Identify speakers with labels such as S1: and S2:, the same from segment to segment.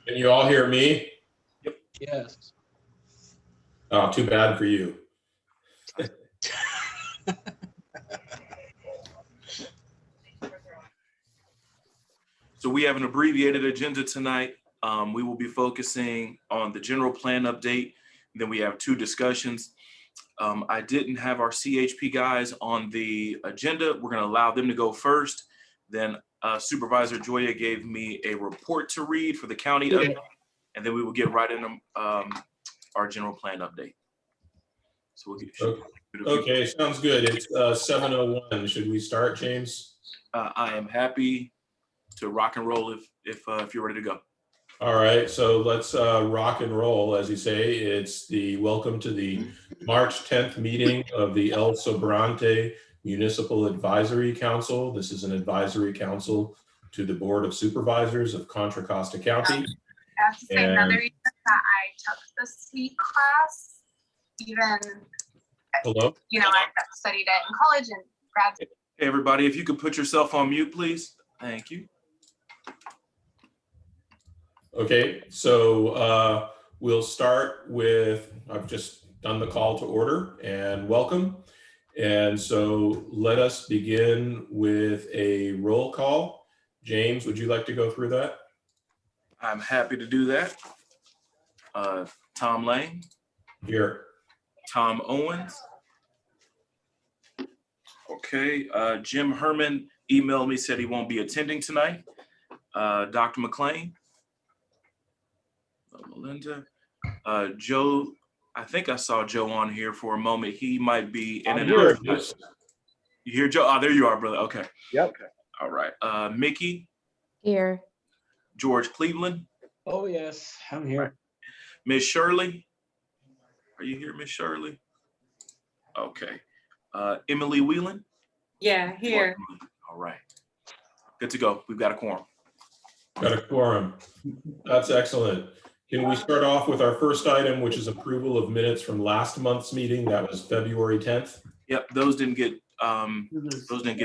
S1: Can you all hear me?
S2: Yep. Yes.
S1: Oh, too bad for you.
S3: So we have an abbreviated agenda tonight. We will be focusing on the general plan update. Then we have 2 discussions. I didn't have our CHP guys on the agenda. We're going to allow them to go first. Then Supervisor Joya gave me a report to read for the county update, and then we will get right into our general plan update. So we'll get.
S1: Okay, sounds good. It's 7:01. Should we start, James?
S3: I am happy to rock and roll if you're ready to go.
S1: All right, so let's rock and roll. As you say, it's the welcome to the March 10th meeting of the El Sobrante Municipal Advisory Council. This is an advisory council to the Board of Supervisors of Contra Costa County.
S4: I have to say another reason that I took the SWEET class, even,
S1: Hello?
S4: you know, I studied it in college and grad.
S3: Hey, everybody, if you could put yourself on mute, please. Thank you.
S1: Okay, so we'll start with, I've just done the call to order and welcome. And so let us begin with a roll call. James, would you like to go through that?
S3: I'm happy to do that. Tom Lane.
S1: Here.
S3: Tom Owens. Okay, Jim Herman emailed me, said he won't be attending tonight. Dr. McLean. Melinda. Joe, I think I saw Joe on here for a moment. He might be in and out. You hear Joe? Oh, there you are, brother. Okay.
S5: Yep.
S3: Okay. All right. Mickey.
S6: Here.
S3: George Cleveland.
S2: Oh, yes, I'm here.
S3: Miss Shirley. Are you here, Miss Shirley? Okay. Emily Whelan.
S6: Yeah, here.
S3: All right. Good to go. We've got a quorum.
S1: Got a quorum. That's excellent. Can we start off with our first item, which is approval of minutes from last month's meeting? That was February 10th.
S3: Yep, those didn't get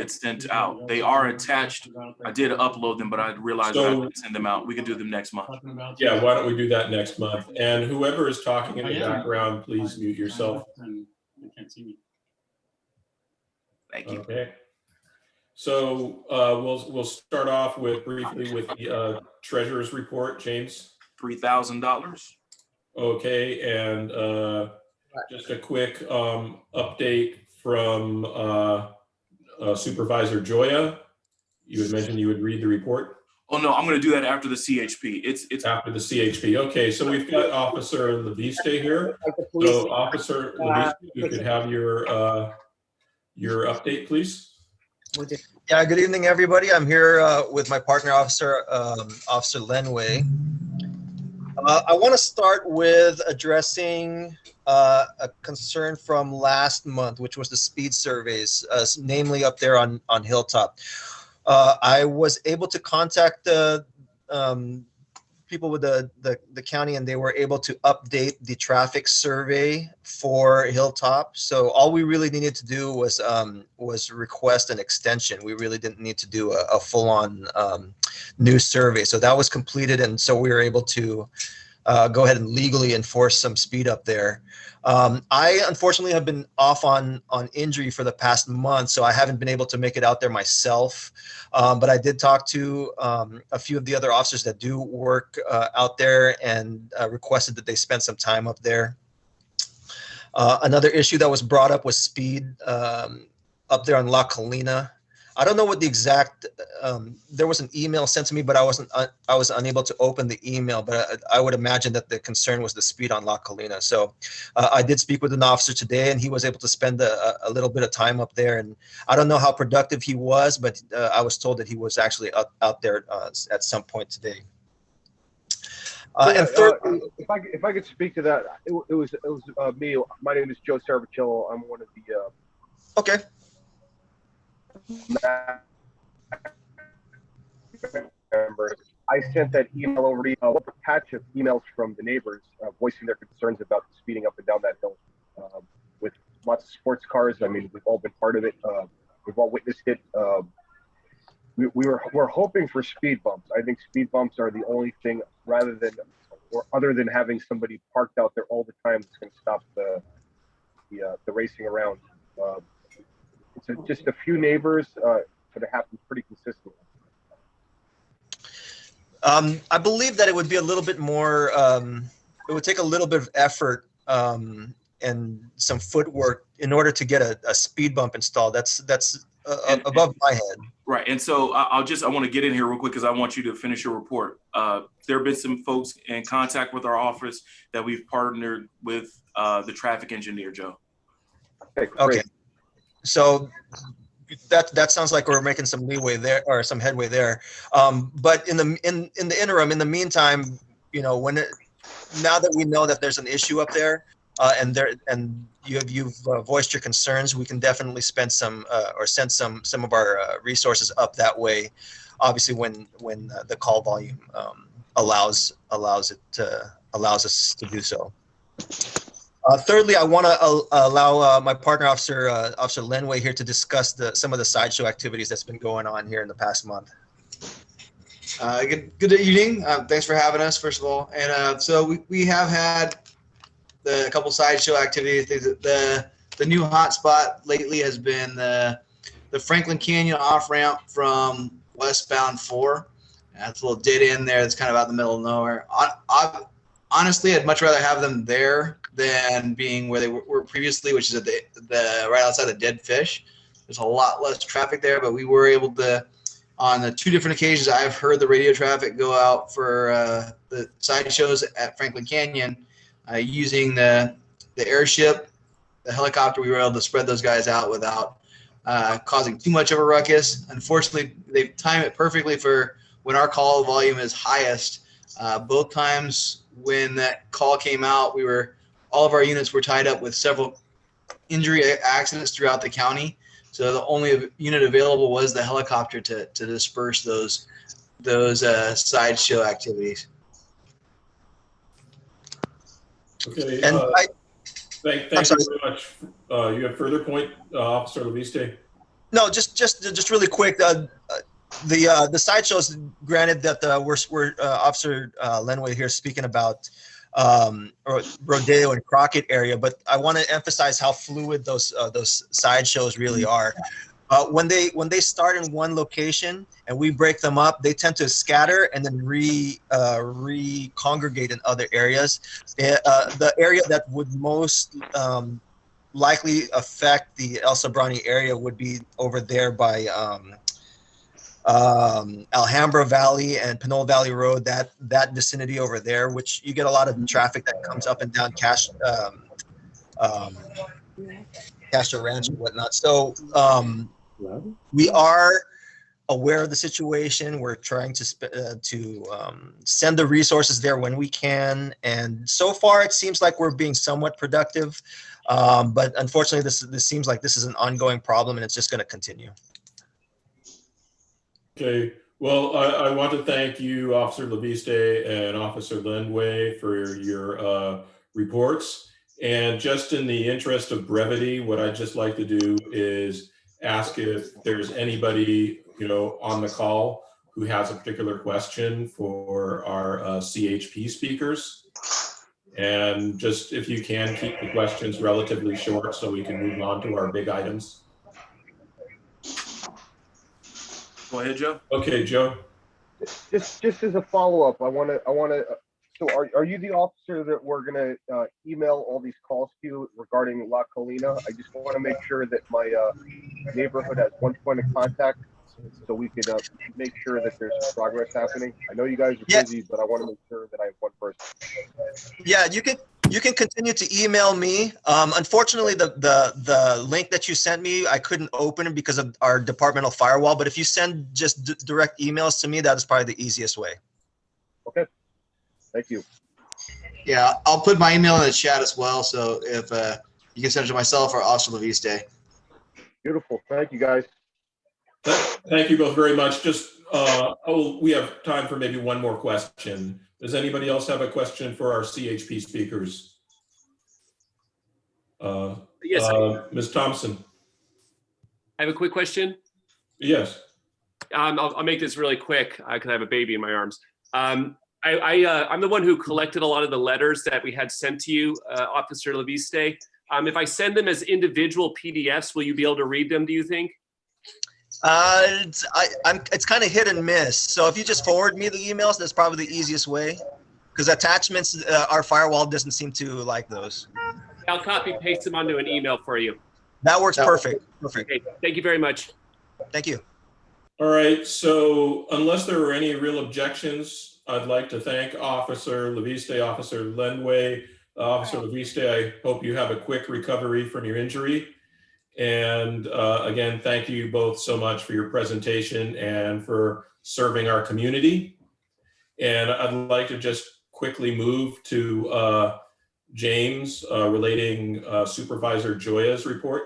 S3: sent out. They are attached. I did upload them, but I realized that I didn't send them out. We can do them next month.
S1: Yeah, why don't we do that next month? And whoever is talking in the background, please mute yourself.
S3: Thank you.
S1: Okay. So we'll start off briefly with the treasurer's report, James.
S3: $3,000.
S1: Okay, and just a quick update from Supervisor Joya. You had mentioned you would read the report.
S3: Oh no, I'm going to do that after the CHP. It's
S1: after the CHP. Okay, so we've got Officer Leviste here. So Officer Leviste, you could have your update, please.
S5: Yeah, good evening, everybody. I'm here with my partner, Officer Lenway. I want to start with addressing a concern from last month, which was the speed surveys, namely up there on Hilltop. I was able to contact the people with the county, and they were able to update the traffic survey for Hilltop. So all we really needed to do was request an extension. We really didn't need to do a full-on new survey. So that was completed, and so we were able to go ahead and legally enforce some speed up there. I unfortunately have been off on injury for the past month, so I haven't been able to make it out there myself. But I did talk to a few of the other officers that do work out there, and requested that they spend some time up there. Another issue that was brought up was speed up there on La Colina. I don't know what the exact, there was an email sent to me, but I was unable to open the email, but I would imagine that the concern was the speed on La Colina. So I did speak with an officer today, and he was able to spend a little bit of time up there. And I don't know how productive he was, but I was told that he was actually out there at some point today. And third,
S7: if I could speak to that, it was me. My name is Joe Sarvachillo. I'm one of the
S5: okay.
S7: I sent that email over to you, a patch of emails from the neighbors voicing their concerns about speeding up and down that hill with lots of sports cars. I mean, we've all been part of it. we've all witnessed it. We're hoping for speed bumps. I think speed bumps are the only thing, rather than or other than having somebody parked out there all the time that's going to stop the racing around. Just a few neighbors, but it happens pretty consistently.
S5: I believe that it would be a little bit more, it would take a little bit of effort and some footwork in order to get a speed bump installed. That's above my head.
S3: Right. And so I want to get in here real quick because I want you to finish your report. There have been some folks in contact with our office that we've partnered with the traffic engineer, Joe.
S5: Okay. So that sounds like we're making some leeway there, or some headway there. But in the interim, in the meantime, you know, now that we know that there's an issue up there, and you've voiced your concerns, we can definitely spend some or send some of our resources up that way. Obviously, when the call volume allows us to do so. Thirdly, I want to allow my partner, Officer Lenway, here to discuss some of the sideshow activities that's been going on here in the past month.
S8: Good evening. Thanks for having us, first of all. And so we have had a couple sideshow activities. The new hotspot lately has been the Franklin Canyon off ramp from westbound 4. That's a little dead end there. That's kind of out in the middle of nowhere. Honestly, I'd much rather have them there than being where they were previously, which is at the right outside of Dead Fish. There's a lot less traffic there, but we were able to, on the 2 different occasions, I've heard the radio traffic go out for the sideshows at Franklin Canyon using the airship, the helicopter. We were able to spread those guys out without causing too much of a ruckus. Unfortunately, they've timed it perfectly for when our call volume is highest. Both times when that call came out, all of our units were tied up with several injury accidents throughout the county. So the only unit available was the helicopter to disperse those sideshow activities.
S1: Okay.
S5: And
S1: thank you very much. You have further point, Officer Leviste?
S5: No, just really quick. The sideshows, granted that we're Officer Lenway here speaking about Rodeo and Crockett area, but I want to emphasize how fluid those sideshows really are. When they start in one location and we break them up, they tend to scatter and then re-congregate in other areas. The area that would most likely affect the El Sobrante area would be over there by Alhambra Valley and Pinole Valley Road, that vicinity over there, which you get a lot of traffic that comes up and down Castro Ranch and whatnot. So we are aware of the situation. We're trying to send the resources there when we can, and so far it seems like we're being somewhat productive. But unfortunately, this seems like this is an ongoing problem, and it's just going to continue.
S1: Okay. Well, I want to thank you, Officer Leviste and Officer Lenway, for your reports. And just in the interest of brevity, what I'd just like to do is ask if there's anybody, on the call who has a particular question for our CHP speakers. And just if you can keep the questions relatively short so we can move on to our big items.
S3: Go ahead, Joe.
S1: Okay, Joe.
S7: Just as a follow-up, I want to. So, are you the officer that we're gonna email all these calls to regarding La Colina? I just want to make sure that my neighborhood has one point of contact, so we can make sure that there's progress happening. I know you guys are busy, but I want to make sure that I have one person.
S5: Yeah, you can continue to email me. Unfortunately, the link that you sent me, I couldn't open it because of our departmental firewall. But if you send just direct emails to me, that is probably the easiest way.
S7: Okay. Thank you.
S8: Yeah, I'll put my email in the chat as well. So if you can send it to myself or Officer Leviste.
S7: Beautiful. Thank you, guys.
S1: Thank you both very much. Just, we have time for maybe one more question. Does anybody else have a question for our CHP speakers?
S3: Yes.
S1: Ms. Thompson.
S9: I have a quick question.
S1: Yes.
S9: I'll make this really quick because I have a baby in my arms. I'm the one who collected a lot of the letters that we had sent to you, Officer Leviste. If I send them as individual PDFs, will you be able to read them, do you think?
S5: It's kind of hit and miss. So if you just forward me the emails, that's probably the easiest way. Because attachments, our firewall doesn't seem to like those.
S9: I'll copy paste them onto an email for you.
S5: That works perfect. Perfect.
S9: Okay, thank you very much.
S5: Thank you.
S1: All right, so unless there are any real objections, I'd like to thank Officer Leviste, Officer Lenway. Officer Leviste, I hope you have a quick recovery from your injury. And again, thank you both so much for your presentation and for serving our community. And I'd like to just quickly move to James relating Supervisor Joya's report.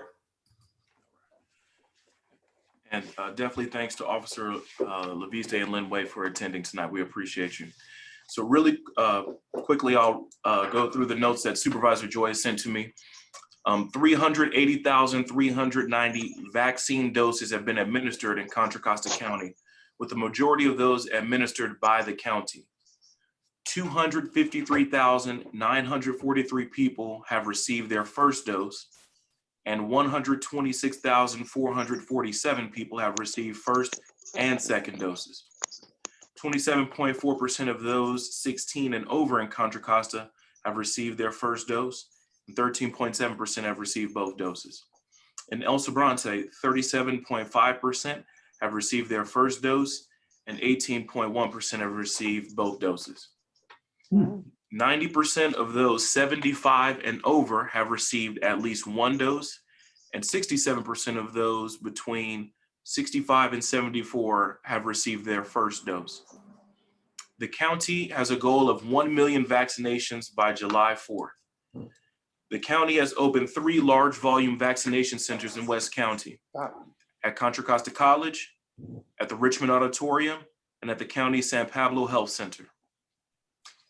S3: And definitely thanks to Officer Leviste and Linway for attending tonight. We appreciate you. So really quickly, I'll go through the notes that Supervisor Joya sent to me. 380,390 vaccine doses have been administered in Contra Costa County, with the majority of those administered by the county. 253,943 people have received their first dose, and 126,447 people have received first and second doses. 27.4% of those 16 and over in Contra Costa have received their first dose, and 13.7% have received both doses. In El Sobrante, 37.5% have received their first dose, and 18.1% have received both doses. 90% of those 75 and over have received at least one dose, and 67% of those between 65 and 74 have received their first dose. The county has a goal of 1 million vaccinations by July 4th. The county has opened 3 large volume vaccination centers in West County, at Contra Costa College, at the Richmond Auditorium, and at the County San Pablo Health Center.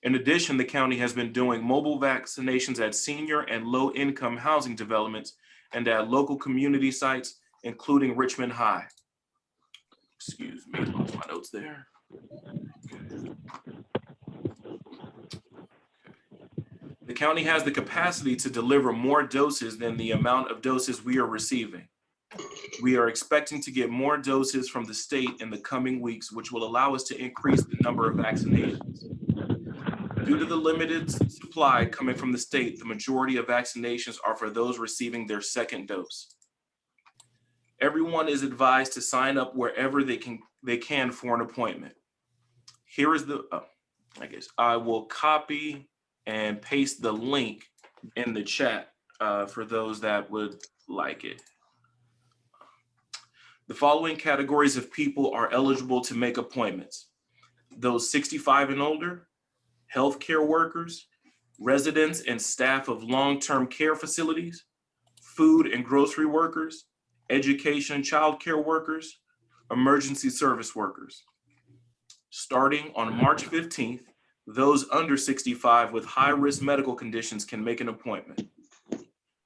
S3: In addition, the county has been doing mobile vaccinations at senior and low-income housing developments and at local community sites, including Richmond High. Excuse me, lost my notes there. The county has the capacity to deliver more doses than the amount of doses we are receiving. We are expecting to get more doses from the state in the coming weeks, which will allow us to increase the number of vaccinations. Due to the limited supply coming from the state, the majority of vaccinations are for those receiving their second dose. Everyone is advised to sign up wherever they can for an appointment. Here is the, I will copy and paste the link in the chat for those that would like it. The following categories of people are eligible to make appointments: those 65 and older, healthcare workers, residents and staff of long-term care facilities, food and grocery workers, education and childcare workers, emergency service workers. Starting on March 15th, those under 65 with high-risk medical conditions can make an appointment.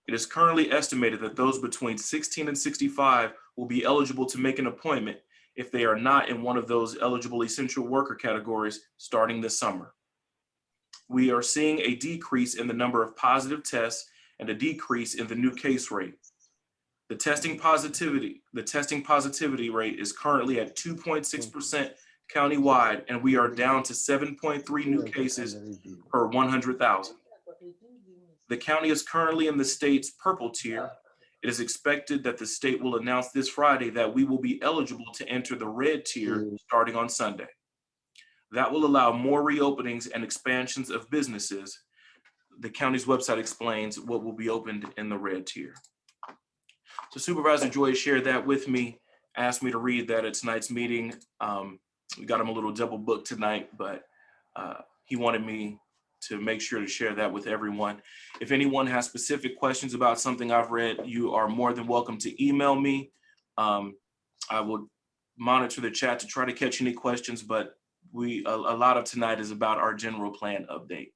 S3: It is currently estimated that those between 16 and 65 will be eligible to make an appointment if they are not in one of those eligible essential worker categories starting this summer. We are seeing a decrease in the number of positive tests and a decrease in the new case rate. The testing positivity rate is currently at 2.6% countywide, and we are down to 7.3 new cases per 100,000. The county is currently in the state's purple tier. It is expected that the state will announce this Friday that we will be eligible to enter the red tier starting on Sunday. That will allow more reopenings and expansions of businesses. The county's website explains what will be opened in the red tier. So Supervisor Joy shared that with me, asked me to read that at tonight's meeting. We got him a little double booked tonight, but he wanted me to make sure to share that with everyone. If anyone has specific questions about something I've read, you are more than welcome to email me. I will monitor the chat to try to catch any questions, but a lot of tonight is about our general plan update.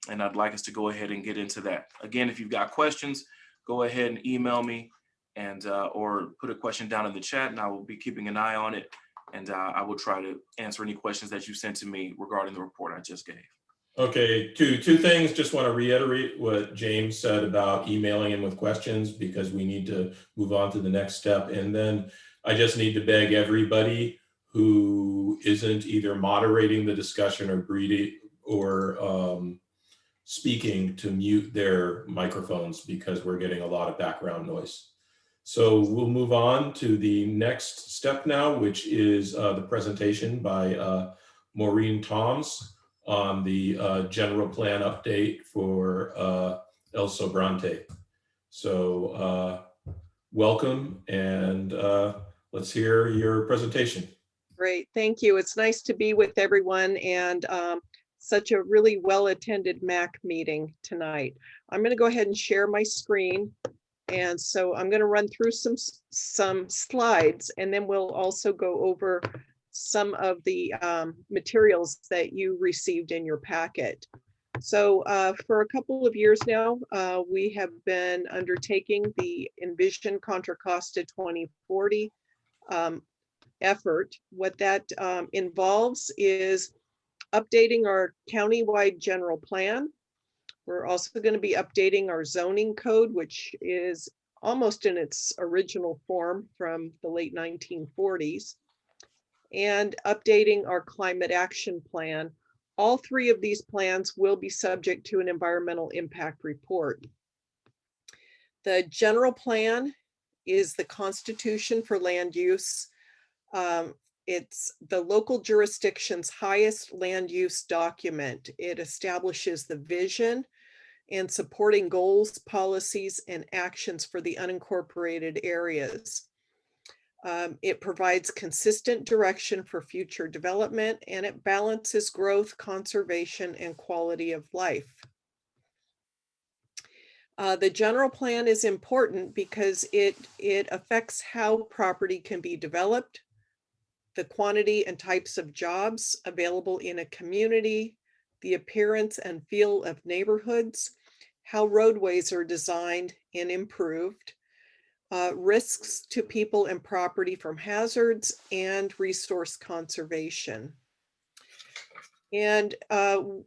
S3: And I'd like us to go ahead and get into that. Again, if you've got questions, go ahead and email me. and or put a question down in the chat, and I will be keeping an eye on it. And I will try to answer any questions that you sent to me regarding the report I just gave.
S1: Okay, two things. Just want to reiterate what James said about emailing in with questions, because we need to move on to the next step. And then I just need to beg everybody who isn't either moderating the discussion or speaking to mute their microphones, because we're getting a lot of background noise. So we'll move on to the next step now, which is the presentation by Maureen Toms on the general plan update for El Sobrante. So welcome, and let's hear your presentation.
S10: Great, thank you. It's nice to be with everyone, and such a really well-attended MAC meeting tonight. I'm going to go ahead and share my screen. And so I'm going to run through some slides, and then we'll also go over some of the materials that you received in your packet. So for a couple of years now, we have been undertaking the Envision Contra Costa 2040 effort. What that involves is updating our countywide general plan. We're also going to be updating our zoning code, which is almost in its original form from the late 1940s, and updating our climate action plan. All three of these plans will be subject to an environmental impact report. The general plan is the constitution for land use. It's the local jurisdiction's highest land use document. It establishes the vision and supporting goals, policies, and actions for the unincorporated areas. It provides consistent direction for future development, and it balances growth, conservation, and quality of life. The general plan is important because it affects how property can be developed, the quantity and types of jobs available in a community, the appearance and feel of neighborhoods, how roadways are designed and improved, risks to people and property from hazards, and resource conservation. And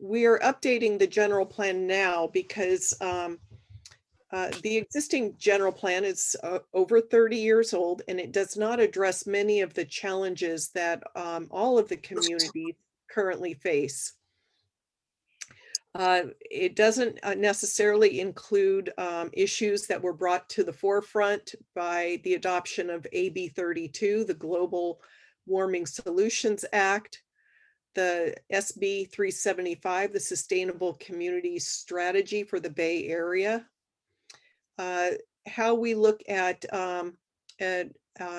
S10: we are updating the general plan now because the existing general plan is over 30 years old, and it does not address many of the challenges that all of the communities currently face. It doesn't necessarily include issues that were brought to the forefront by the adoption of AB 32, the Global Warming Solutions Act, the SB 375, the Sustainable Community Strategy for the Bay Area, how we look at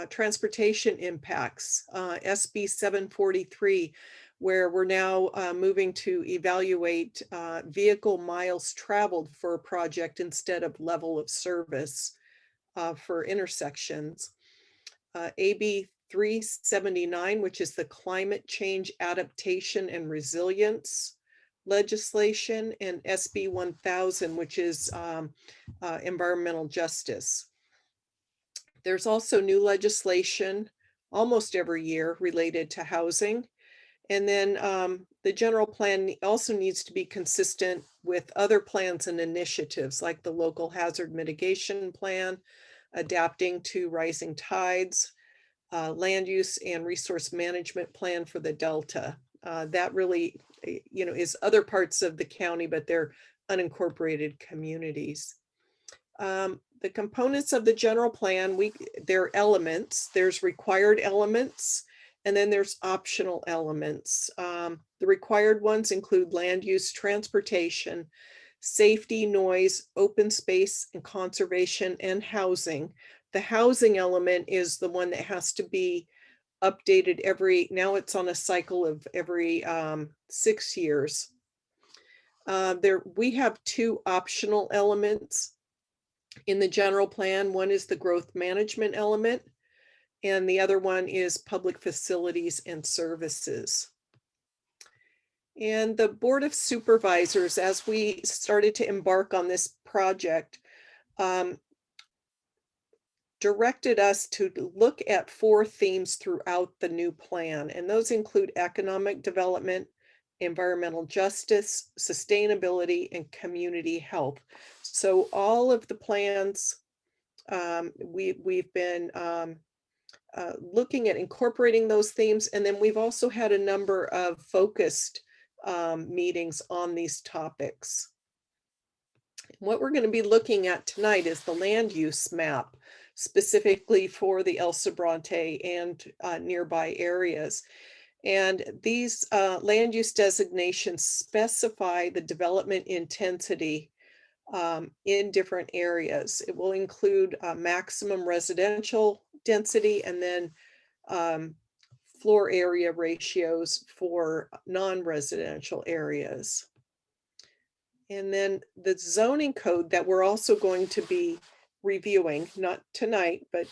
S10: transportation impacts, SB 743, where we're now moving to evaluate vehicle miles traveled for a project instead of level of service for intersections. AB 379, which is the Climate Change Adaptation and Resilience legislation, and SB 1000, which is environmental justice. There's also new legislation almost every year related to housing. And then the general plan also needs to be consistent with other plans and initiatives like the local hazard mitigation plan, adapting to rising tides, land use and resource management plan for the Delta. That really, is other parts of the county, but they're unincorporated communities. The components of the general plan, they're elements. There's required elements, and then there's optional elements. The required ones include land use, transportation, safety, noise, open space, and conservation, and housing. The housing element is the one that has to be updated now it's on a cycle of every 6 years. We have two optional elements in the general plan. One is the growth management element, and the other one is public facilities and services. And the Board of Supervisors, as we started to embark on this project, directed us to look at 4 themes throughout the new plan, and those include economic development, environmental justice, sustainability, and community health. So all of the plans, we've been looking at incorporating those themes, and then we've also had a number of focused meetings on these topics. What we're going to be looking at tonight is the land use map, specifically for the El Sobrante and nearby areas. And these land use designations specify the development intensity in different areas. It will include maximum residential density and then floor area ratios for non-residential areas. And then the zoning code that we're also going to be reviewing, not tonight, but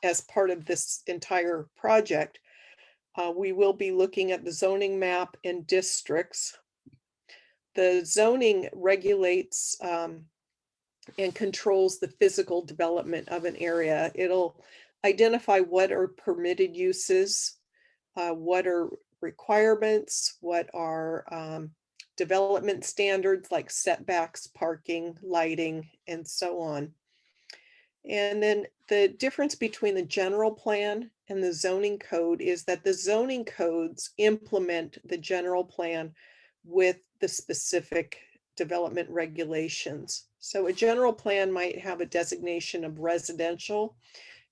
S10: as part of this entire project, we will be looking at the zoning map and districts. The zoning regulates and controls the physical development of an area. It'll identify what are permitted uses, what are requirements, what are development standards like setbacks, parking, lighting, and so on. And then the difference between the general plan and the zoning code is that the zoning codes implement the general plan with the specific development regulations. So a general plan might have a designation of residential,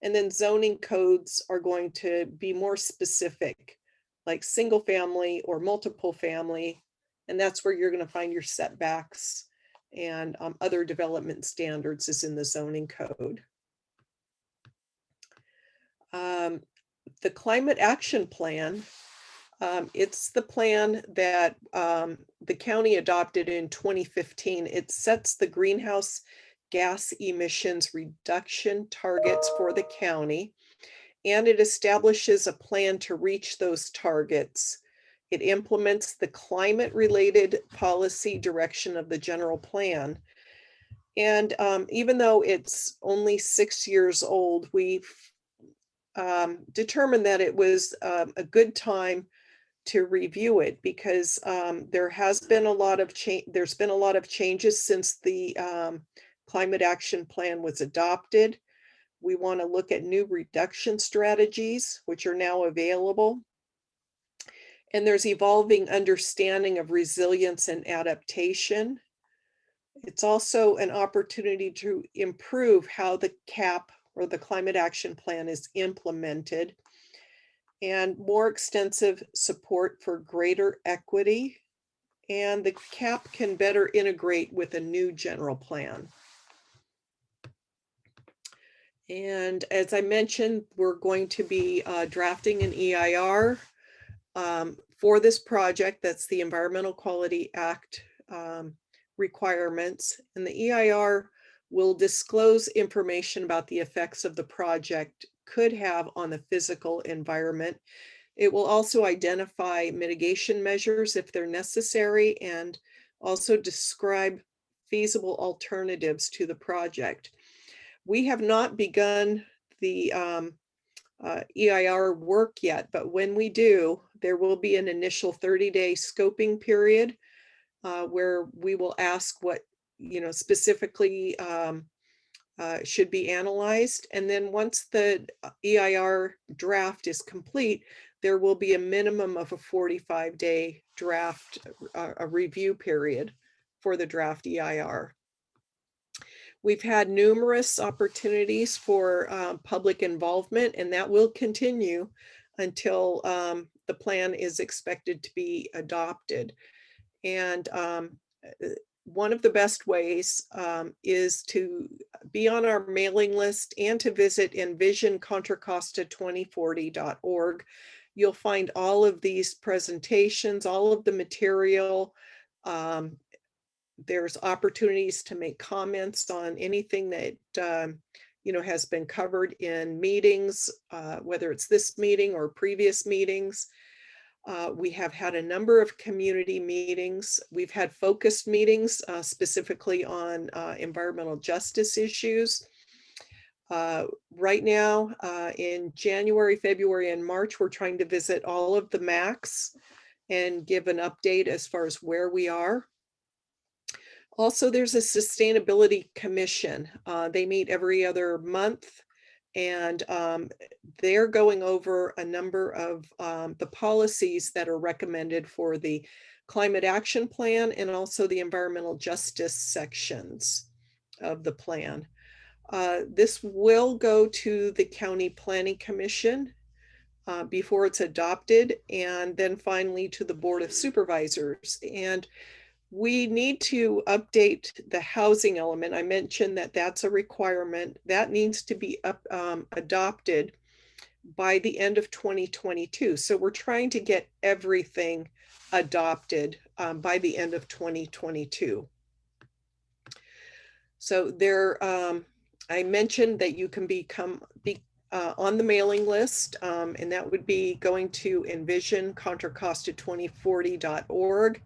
S10: and then zoning codes are going to be more specific, like single family or multiple family. And that's where you're going to find your setbacks and other development standards is in the zoning code. The climate action plan, it's the plan that the county adopted in 2015. It sets the greenhouse gas emissions reduction targets for the county, and it establishes a plan to reach those targets. It implements the climate-related policy direction of the general plan. And even though it's only 6 years old, we've determined that it was a good time to review it because there's been a lot of changes since the climate action plan was adopted. We want to look at new reduction strategies, which are now available. And there's evolving understanding of resilience and adaptation. It's also an opportunity to improve how the CAP or the climate action plan is implemented, and more extensive support for greater equity. And the CAP can better integrate with a new general plan. And as I mentioned, we're going to be drafting an EIR for this project. That's the Environmental Quality Act requirements. And the EIR will disclose information about the effects of the project could have on the physical environment. It will also identify mitigation measures if they're necessary and also describe feasible alternatives to the project. We have not begun the EIR work yet, but when we do, there will be an initial 30-day scoping period where we will ask what specifically should be analyzed. And then once the EIR draft is complete, there will be a minimum of a 45-day draft, a review period for the draft EIR. We've had numerous opportunities for public involvement, and that will continue until the plan is expected to be adopted. And one of the best ways is to be on our mailing list and to visit envisioncontracosta2040.org. You'll find all of these presentations, all of the material. There's opportunities to make comments on anything that has been covered in meetings, whether it's this meeting or previous meetings. We have had a number of community meetings. We've had focused meetings specifically on environmental justice issues. Right now, in January, February, and March, we're trying to visit all of the MACs and give an update as far as where we are. Also, there's a sustainability commission. They meet every other month, and they're going over a number of the policies that are recommended for the climate action plan and also the environmental justice sections of the plan. This will go to the County Planning Commission before it's adopted, and then finally to the Board of Supervisors. And we need to update the housing element. I mentioned that that's a requirement that needs to be adopted by the end of 2022. So we're trying to get everything adopted by the end of 2022. So there, I mentioned that you can be on the mailing list, and that would be going to envision-contra-costa2040.org.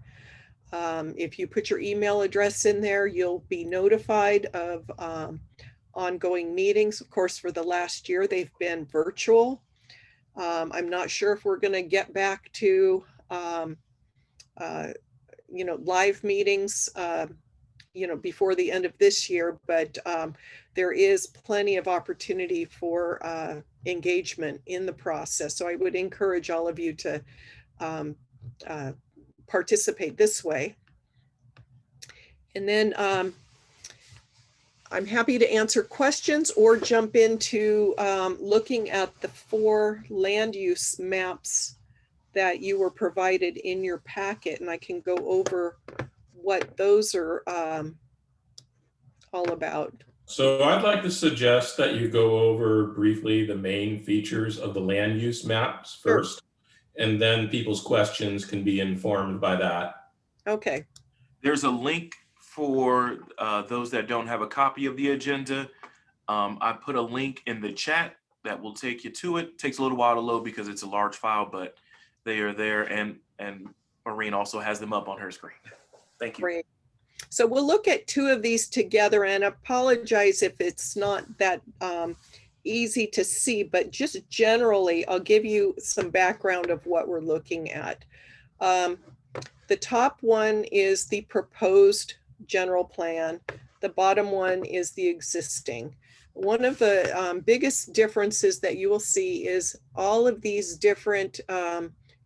S10: If you put your email address in there, you'll be notified of ongoing meetings. Of course, for the last year, they've been virtual. I'm not sure if we're going to get back to, live meetings, before the end of this year, but there is plenty of opportunity for engagement in the process. So I would encourage all of you to participate this way. And then I'm happy to answer questions or jump into looking at the 4 land use maps that you were provided in your packet, and I can go over what those are all about.
S1: So I'd like to suggest that you go over briefly the main features of the land use maps first, and then people's questions can be informed by that.
S10: Okay.
S3: There's a link for those that don't have a copy of the agenda. I put a link in the chat that will take you to it. Takes a little while to load because it's a large file, but they are there, and Maureen also has them up on her screen. Thank you.
S10: Great. So we'll look at 2 of these together, and apologize if it's not that easy to see, but just generally, I'll give you some background of what we're looking at. The top one is the proposed general plan. The bottom one is the existing. One of the biggest differences that you will see is all of these different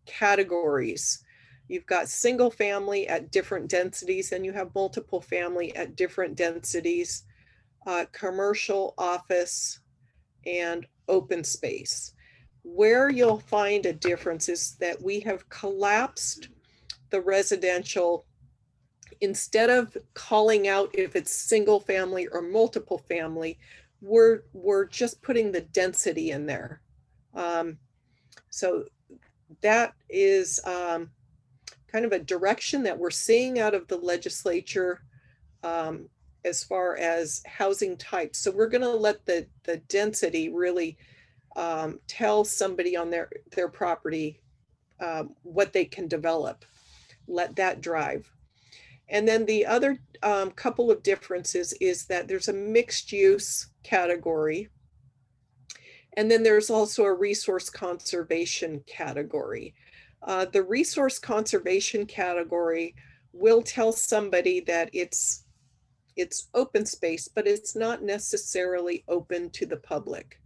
S10: categories. You've got single family at different densities, and you have multiple family at different densities, commercial, office, and open space. Where you'll find a difference is that we have collapsed the residential. Instead of calling out if it's single family or multiple family, we're just putting the density in there. So that is kind of a direction that we're seeing out of the legislature as far as housing types. So we're going to let the density really tell somebody on their property what they can develop. Let that drive. And then the other couple of differences is that there's a mixed use category. And then there's also a resource conservation category. The resource conservation category will tell somebody that it's open space, but it's not necessarily open to the public.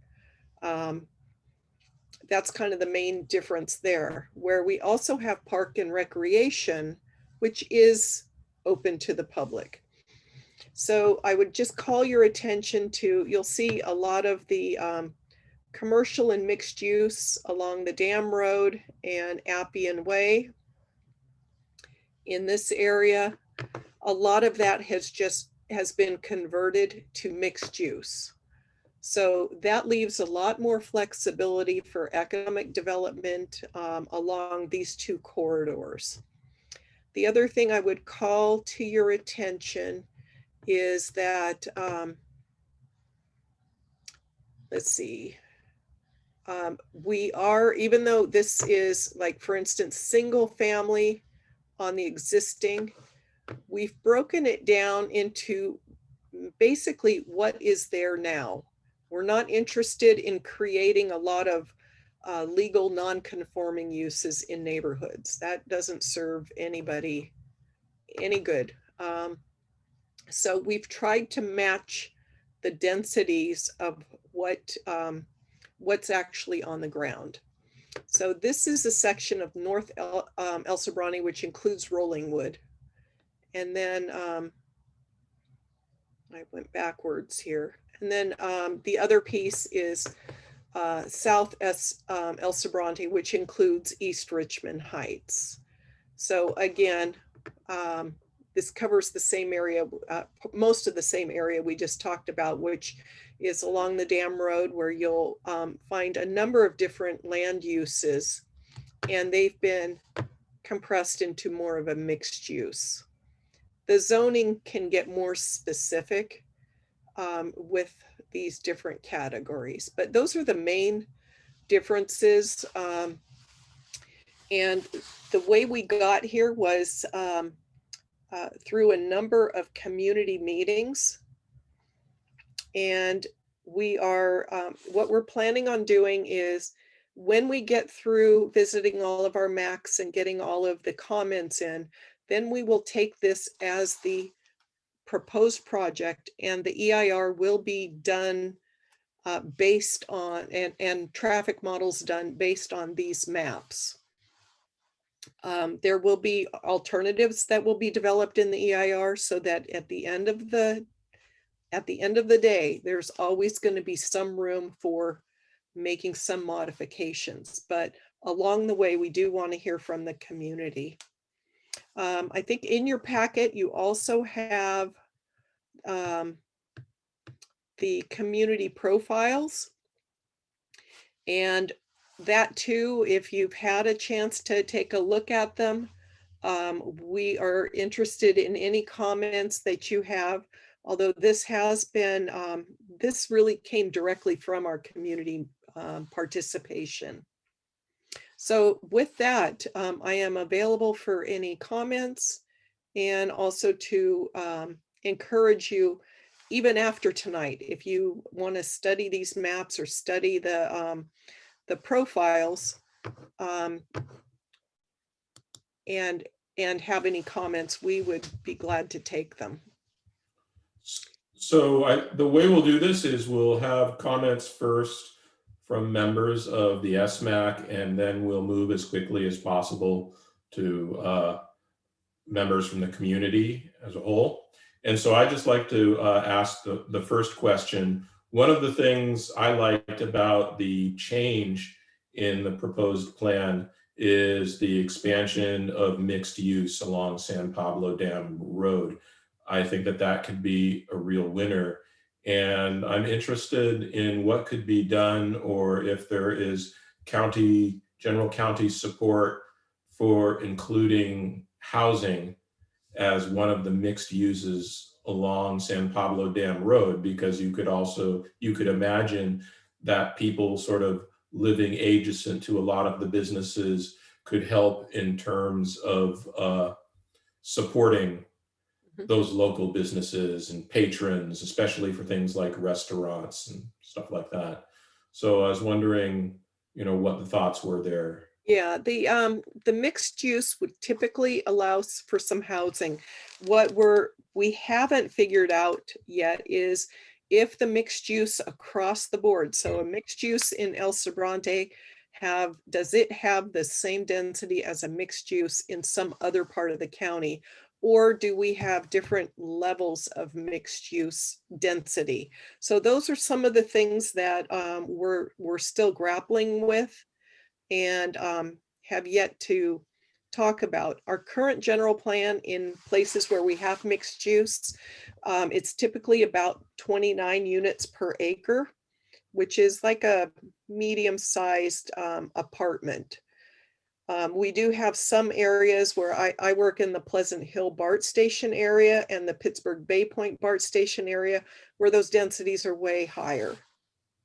S10: That's kind of the main difference there, where we also have park and recreation, which is open to the public. So I would just call your attention to, you'll see a lot of the commercial and mixed use along the Dam Road and Appian Way. In this area, a lot of that has been converted to mixed use. So that leaves a lot more flexibility for economic development along these 2 corridors. The other thing I would call to your attention is that, let's see, we are, even though this is like, for instance, single family on the existing, we've broken it down into basically what is there now. We're not interested in creating a lot of legal non-conforming uses in neighborhoods. That doesn't serve anybody any good. So we've tried to match the densities of what's actually on the ground. So this is a section of North El Sobrante, which includes Rollingwood. And then I went backwards here. And then the other piece is South El Sobrante, which includes East Richmond Heights. So again, this covers the same area, most of the same area we just talked about, which is along the Dam Road, where you'll find a number of different land uses, and they've been compressed into more of a mixed use. The zoning can get more specific with these different categories, but those are the main differences. And the way we got here was through a number of community meetings. And we are, what we're planning on doing is, when we get through visiting all of our MACs and getting all of the comments in, then we will take this as the proposed project, and the EIR will be done based on, and traffic models done based on these maps. There will be alternatives that will be developed in the EIR, so that at the end of the day, there's always going to be some room for making some modifications. But along the way, we do want to hear from the community. I think in your packet, you also have the community profiles. And that too, if you've had a chance to take a look at them, we are interested in any comments that you have, although this has been, this really came directly from our community participation. So with that, I am available for any comments, and also to encourage you, even after tonight, if you want to study these maps or study the profiles, and have any comments, we would be glad to take them.
S1: So the way we'll do this is we'll have comments first from members of the ESMAC, and then we'll move as quickly as possible to members from the community as a whole. And so I'd just like to ask the first question. One of the things I liked about the change in the proposed plan is the expansion of mixed use along San Pablo Dam Road. I think that that could be a real winner. And I'm interested in what could be done, or if there is general county support for including housing as one of the mixed uses along San Pablo Dam Road, because you could imagine that people sort of living adjacent to a lot of the businesses could help in terms of supporting those local businesses and patrons, especially for things like restaurants and stuff like that. So I was wondering, what the thoughts were there.
S10: Yeah, the mixed use would typically allow for some housing. What we haven't figured out yet is if the mixed use across the board, so a mixed use in El Sobrante, does it have the same density as a mixed use in some other part of the county? Or do we have different levels of mixed use density? So those are some of the things that we're still grappling with, and have yet to talk about. Our current general plan in places where we have mixed use, it's typically about 29 units per acre, which is like a medium-sized apartment. We do have some areas where I work in the Pleasant Hill BART station area and the Pittsburgh Bay Point BART station area, where those densities are way higher,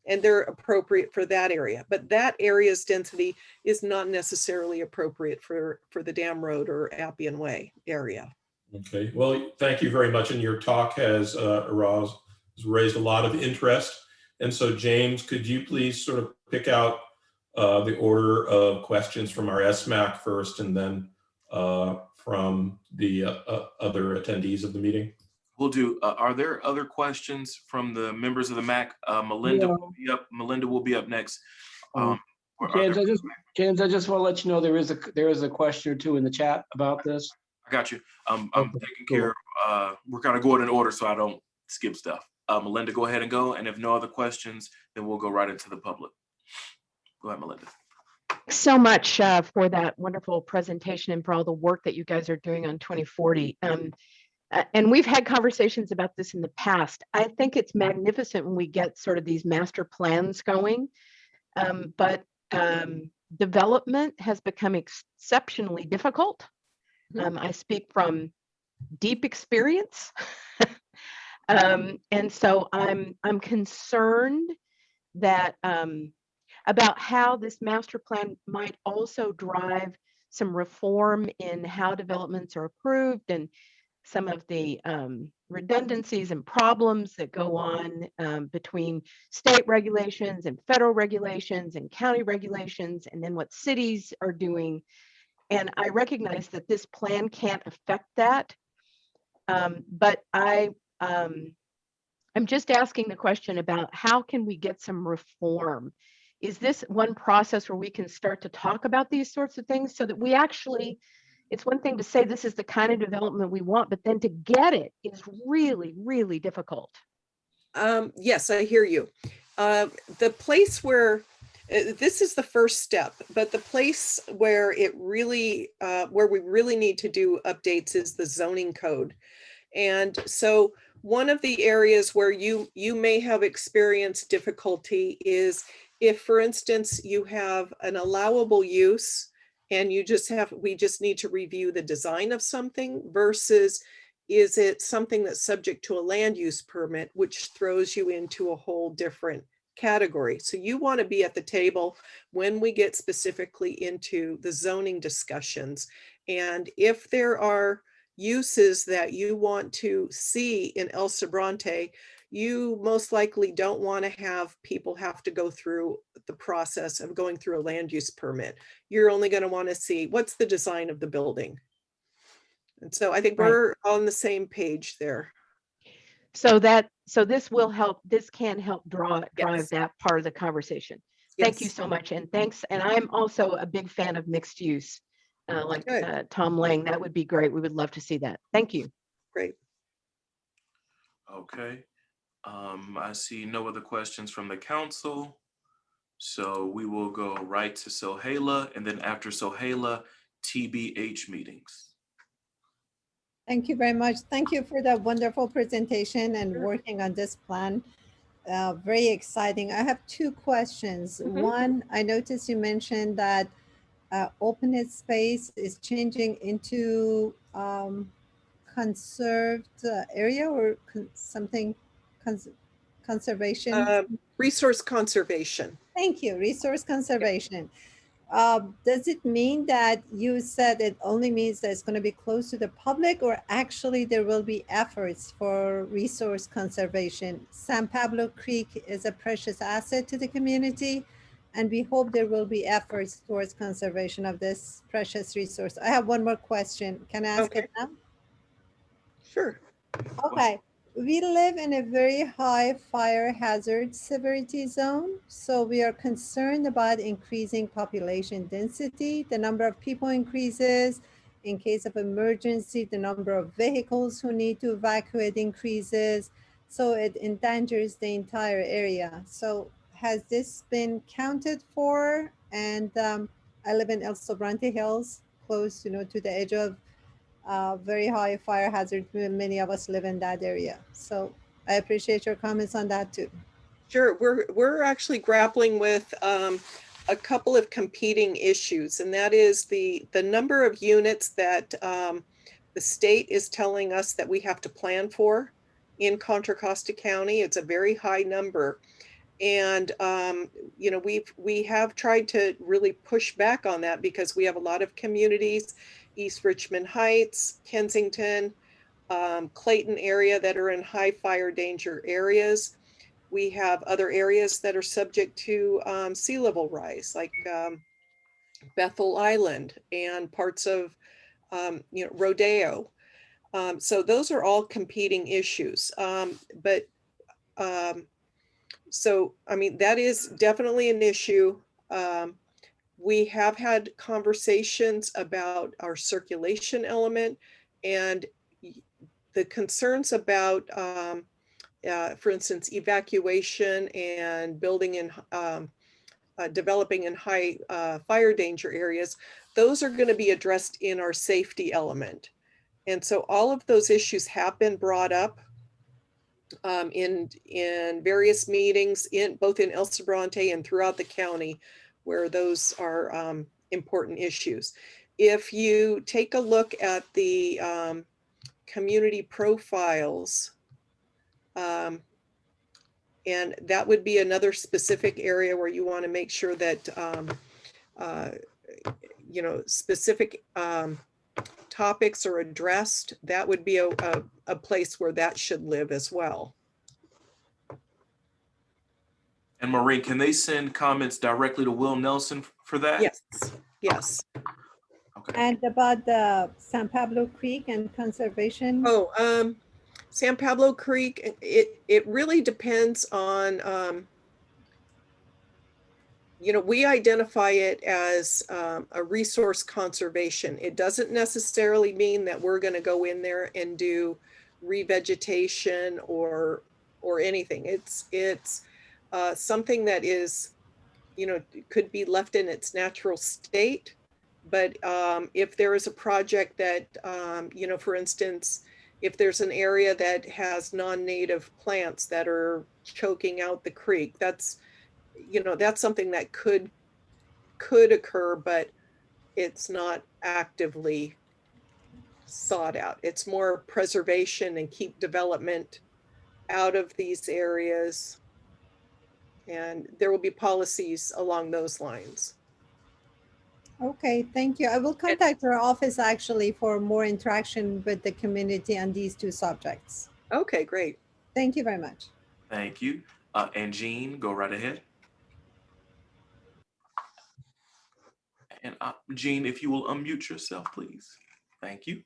S10: and they're appropriate for that area. But that area's density is not necessarily appropriate for the Dam Road or Appian Way area.
S1: Okay, well, thank you very much. And your talk has raised a lot of interest And so James, could you please sort of pick out the order of questions from our ESMAC first and then from the other attendees of the meeting?
S3: We'll do. Are there other questions from the members of the MAC? Melinda
S2: Yeah.
S3: will be up. Melinda will be up next.
S2: James, I just want to let you know there is a question or two in the chat about this.
S3: I got you. I'm
S2: Okay,
S3: taking
S2: cool.
S3: care of, we're kind of going in order so I don't skip stuff. Melinda, go ahead and go. And if no other questions, then we'll go right into the public. Go ahead, Melinda.
S6: So much for that wonderful presentation and for all the work that you guys are doing on 2040. And we've had conversations about this in the past. I think it's magnificent when we get sort of these master plans going, but development has become exceptionally difficult. I speak from deep experience. And so I'm concerned that about how this master plan might also drive some reform in how developments are approved and some of the redundancies and problems that go on between state regulations and federal regulations and county regulations, and then what cities are doing. And I recognize that this plan can't affect that. But I'm just asking the question about how can we get some reform? Is this one process where we can start to talk about these sorts of things so that we actually, it's one thing to say this is the kind of development we want, but then to get it is really, really difficult.
S10: Yes, I hear you. The place where this is the first step, but the place where it really, where we really need to do updates is the zoning code. And so one of the areas where you may have experienced difficulty is if, for instance, you have an allowable use and we just need to review the design of something versus is it something that's subject to a land use permit, which throws you into a whole different category. So you want to be at the table when we get specifically into the zoning discussions. And if there are uses that you want to see in El Sobrante, you most likely don't want to have people have to go through the process of going through a land use permit. You're only going to want to see what's the design of the building. And so I think we're on the same page there.
S6: So this will help, this can help drive that part of the conversation. Thank you so much. And thanks. And I'm also a big fan of mixed use, like Tom Lang. That would be great. We would love to see that. Thank you.
S10: Great.
S3: Okay. I see no other questions from the council. So we will go right to Sohaila, and then after Sohaila, TBH meetings.
S11: Thank you very much. Thank you for that wonderful presentation and working on this plan. Very exciting. I have two questions. One, I noticed you mentioned that open space is changing into conserved area or something, conservation?
S10: Resource conservation.
S11: Thank you, resource conservation. Does it mean that you said it only means that it's going to be close to the public, or actually there will be efforts for resource conservation? San Pablo Creek is a precious asset to the community, and we hope there will be efforts towards conservation of this precious resource. I have one more question. Can I ask it now?
S10: Sure.
S11: Okay. We live in a very high fire hazard severity zone, so we are concerned about increasing population density. The number of people increases. In case of emergency, the number of vehicles who need to evacuate increases. So it endangers the entire area. So has this been counted for? And I live in El Sobrante Hills, close, to the edge of very high fire hazard. Many of us live in that area. So I appreciate your comments on that too.
S10: Sure. We're actually grappling with a couple of competing issues, and that is the number of units that the state is telling us that we have to plan for in Contra Costa County. It's a very high number. And, we have tried to really push back on that because we have a lot of communities, East Richmond Heights, Kensington, Clayton area that are in high fire danger areas. We have other areas that are subject to sea level rise, like Bethel Island and parts of Rodeo. So those are all competing issues. So, I mean, that is definitely an issue. We have had conversations about our circulation element and the concerns about, for instance, evacuation and building in, developing in high fire danger areas. Those are going to be addressed in our safety element. And so all of those issues have been brought up in various meetings, both in El Sobrante and throughout the county, where those are important issues. If you take a look at the community profiles, and that would be another specific area where you want to make sure that specific topics are addressed. That would be a place where that should live as well.
S3: And Maureen, can they send comments directly to Will Nelson for that?
S10: Yes, yes.
S3: Okay.
S11: And about the San Pablo Creek and conservation?
S10: Oh, San Pablo Creek, it really depends on, we identify it as a resource conservation. It doesn't necessarily mean that we're going to go in there and do revegetation or anything. It's something that is, could be left in its natural state. But if there is a project that, for instance, if there's an area that has non-native plants that are choking out the creek, that's something that could occur, but it's not actively sought out. It's more preservation and keep development out of these areas. And there will be policies along those lines.
S11: Okay, thank you. I will contact our office actually for more interaction with the community on these two subjects.
S10: Okay, great.
S11: Thank you very much.
S3: Thank you. And Jean, go right ahead. And Jean, if you will unmute yourself, please. Thank you.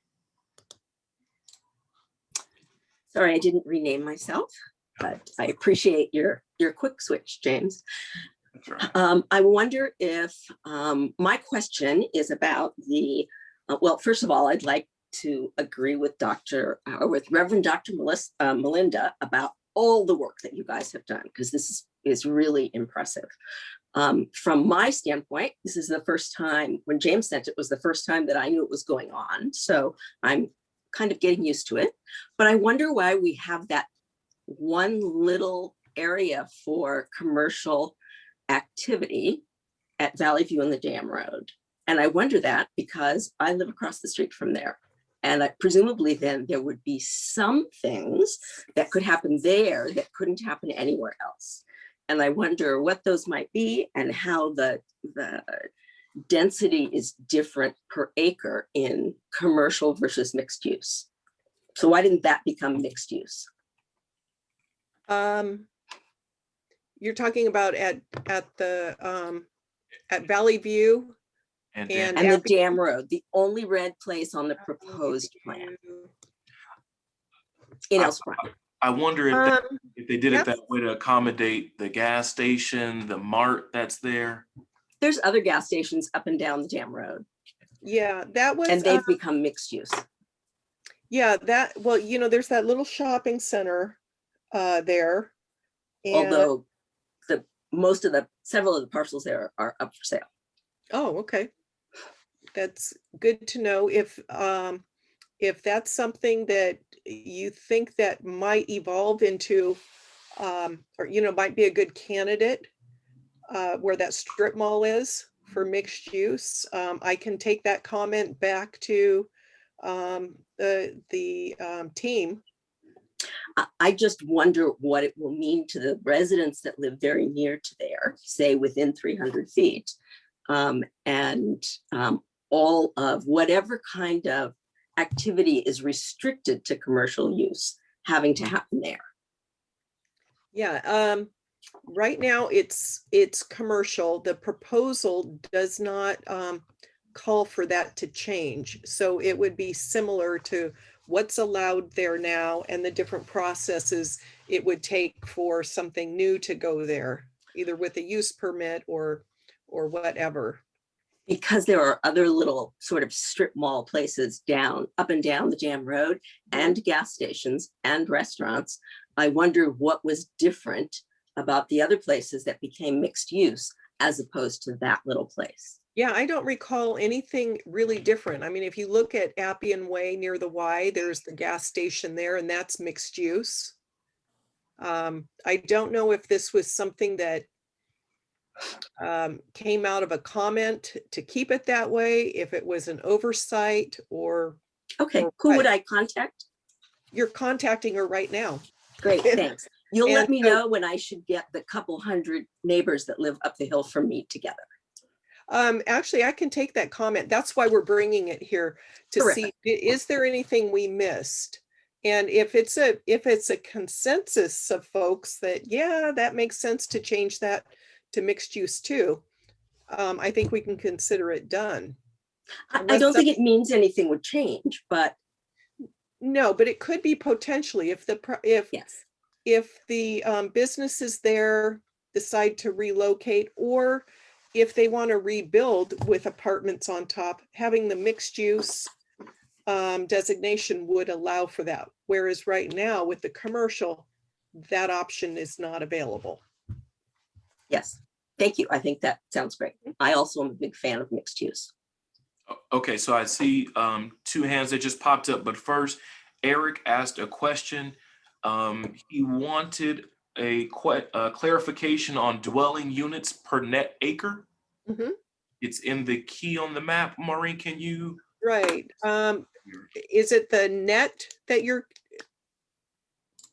S12: Sorry, I didn't rename myself, but I appreciate your quick switch, James.
S3: That's right.
S12: I wonder if my question is about the, well, first of all, I'd like to agree with Reverend Dr. Melinda about all the work that you guys have done, because this is really impressive. From my standpoint, this is the first time, when James sent it, was the first time that I knew it was going on. So I'm kind of getting used to it. But I wonder why we have that one little area for commercial activity at Valley View and the Dam Road. And I wonder that because I live across the street from there. And presumably then there would be some things that could happen there that couldn't happen anywhere else. And I wonder what those might be and how the density is different per acre in commercial versus mixed use. So why didn't that become mixed use?
S10: You're talking about at Valley View
S12: and the Dam Road, the only red place on the proposed plan in El Sobrante.
S3: I wonder if they did it that way to accommodate the gas station, the mart that's there.
S12: There's other gas stations up and down the Dam Road.
S10: Yeah, that was.
S12: And they've become mixed use.
S10: Yeah, well, there's that little shopping center there. And
S12: although several of the parcels there are up for sale.
S10: Oh, okay. That's good to know. If that's something that you think that might evolve into, or might be a good candidate, where that strip mall is for mixed use, I can take that comment back to the team.
S12: I just wonder what it will mean to the residents that live very near to there, say within 300 feet, and all of whatever kind of activity is restricted to commercial use having to happen there.
S10: Yeah, right now it's commercial. The proposal does not call for that to change. So it would be similar to what's allowed there now and the different processes it would take for something new to go there, either with a use permit or whatever.
S12: Because there are other little sort of strip mall places up and down the Jam Road, and gas stations and restaurants. I wonder what was different about the other places that became mixed use as opposed to that little place.
S10: Yeah, I don't recall anything really different. I mean, if you look at Appian Way near the Y, there's the gas station there, and that's mixed use. I don't know if this was something that came out of a comment to keep it that way, if it was an oversight or.
S12: Okay,
S10: or
S12: who
S10: what.
S12: would I contact?
S10: You're contacting her right now.
S12: Great, thanks. You'll let me
S10: so-
S12: know when I should get the couple hundred neighbors that live up the hill from me together.
S10: Actually, I can take that comment. That's why we're bringing it here to
S12: Terrific.
S10: see, is there anything we missed? And if it's a consensus of folks that, yeah, that makes sense to change that to mixed use too, I think we can consider it done.
S12: I don't think it means anything would change, but.
S10: No, but it could be potentially if
S12: Yes.
S10: if the businesses there decide to relocate, or if they want to rebuild with apartments on top, having the mixed use designation would allow for that. Whereas right now with the commercial, that option is not available.
S12: Yes, thank you. I think that sounds great. I also am a big fan of mixed use.
S3: Okay, so I see two hands that just popped up, but first, Eric asked a question. He wanted a clarification on dwelling units per net acre.
S10: Mhm.
S3: It's in the key on the map. Maureen, can you?
S10: Right. Is it the net that you're?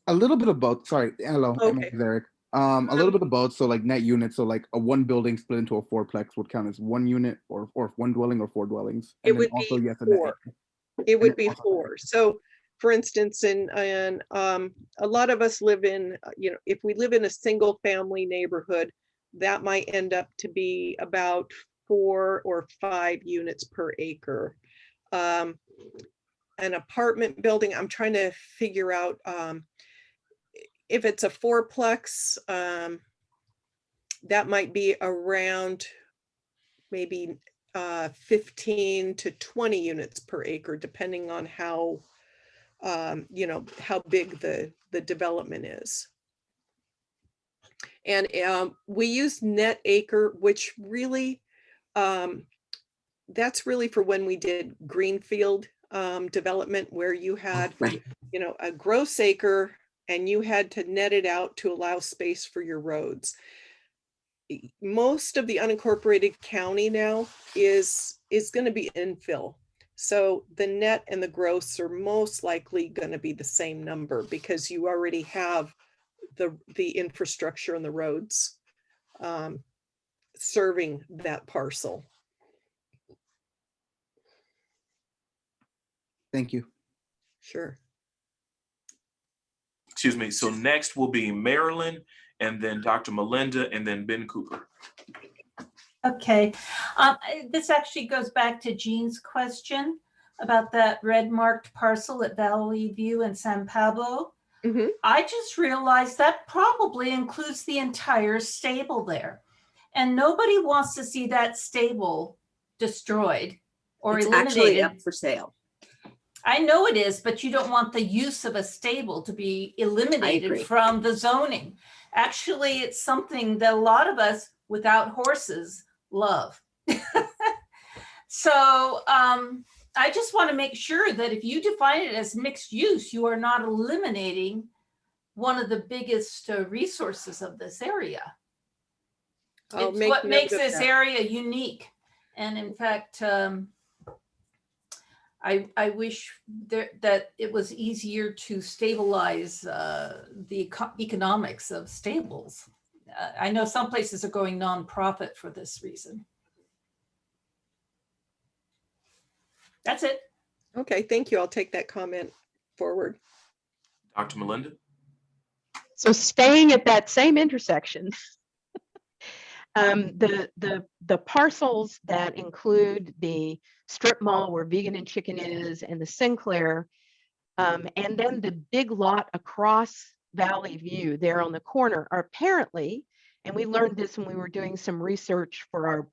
S13: A little bit of both. Sorry. Hello, my
S10: Okay.
S13: name is Eric. A little bit of both. So like net units. So like a one building split into a fourplex would count as one unit, or one dwelling or four dwellings.
S10: It would be
S13: yes, a net
S10: four.
S13: acre.
S10: It would
S13: then
S10: be
S13: also-
S10: four. So for instance, in a lot of us live in, if we live in a single family neighborhood, that might end up to be about 4 or 5 units per acre. An apartment building, I'm trying to figure out if it's a fourplex, that might be around maybe 15 to 20 units per acre, depending on how, how big the development is. And we use net acre, which really, that's really for when we did greenfield development, where you had,
S12: Right.
S10: A gross acre and you had to net it out to allow space for your roads. Most of the unincorporated county now is going to be infill. So the net and the gross are most likely going to be the same number, because you already have the infrastructure and the roads serving that parcel.
S13: Thank you.
S10: Sure.
S3: Excuse me. So next will be Marilyn, and then Dr. Melinda, and then Ben Cooper.
S14: Okay, this actually goes back to Jean's question about that red marked parcel at Valley View and San Pablo.
S10: Mm-hmm.
S14: I just realized that probably includes the entire stable there. And nobody wants to see that stable destroyed or
S12: It's
S14: eliminated.
S12: actually up for sale.
S14: I know it is, but you don't want the use of a stable to be eliminated
S12: agree.
S14: from the zoning. Actually, it's something that a lot of us without horses love. So I just want to make sure that if you define it as mixed use, you are not eliminating one of the biggest resources of this area. It's what makes this area unique. And in fact, I wish that it was easier to stabilize the economics of stables. I know some places are going nonprofit for this reason. That's it.
S10: Okay, thank you. I'll take that comment forward.
S3: Dr. Melinda?
S6: So staying at that same intersection, the parcels that include the strip mall where Vegan and Chicken is and the Sinclair, and then the big lot across Valley View there on the corner are apparently, and we learned this when we were doing some research for our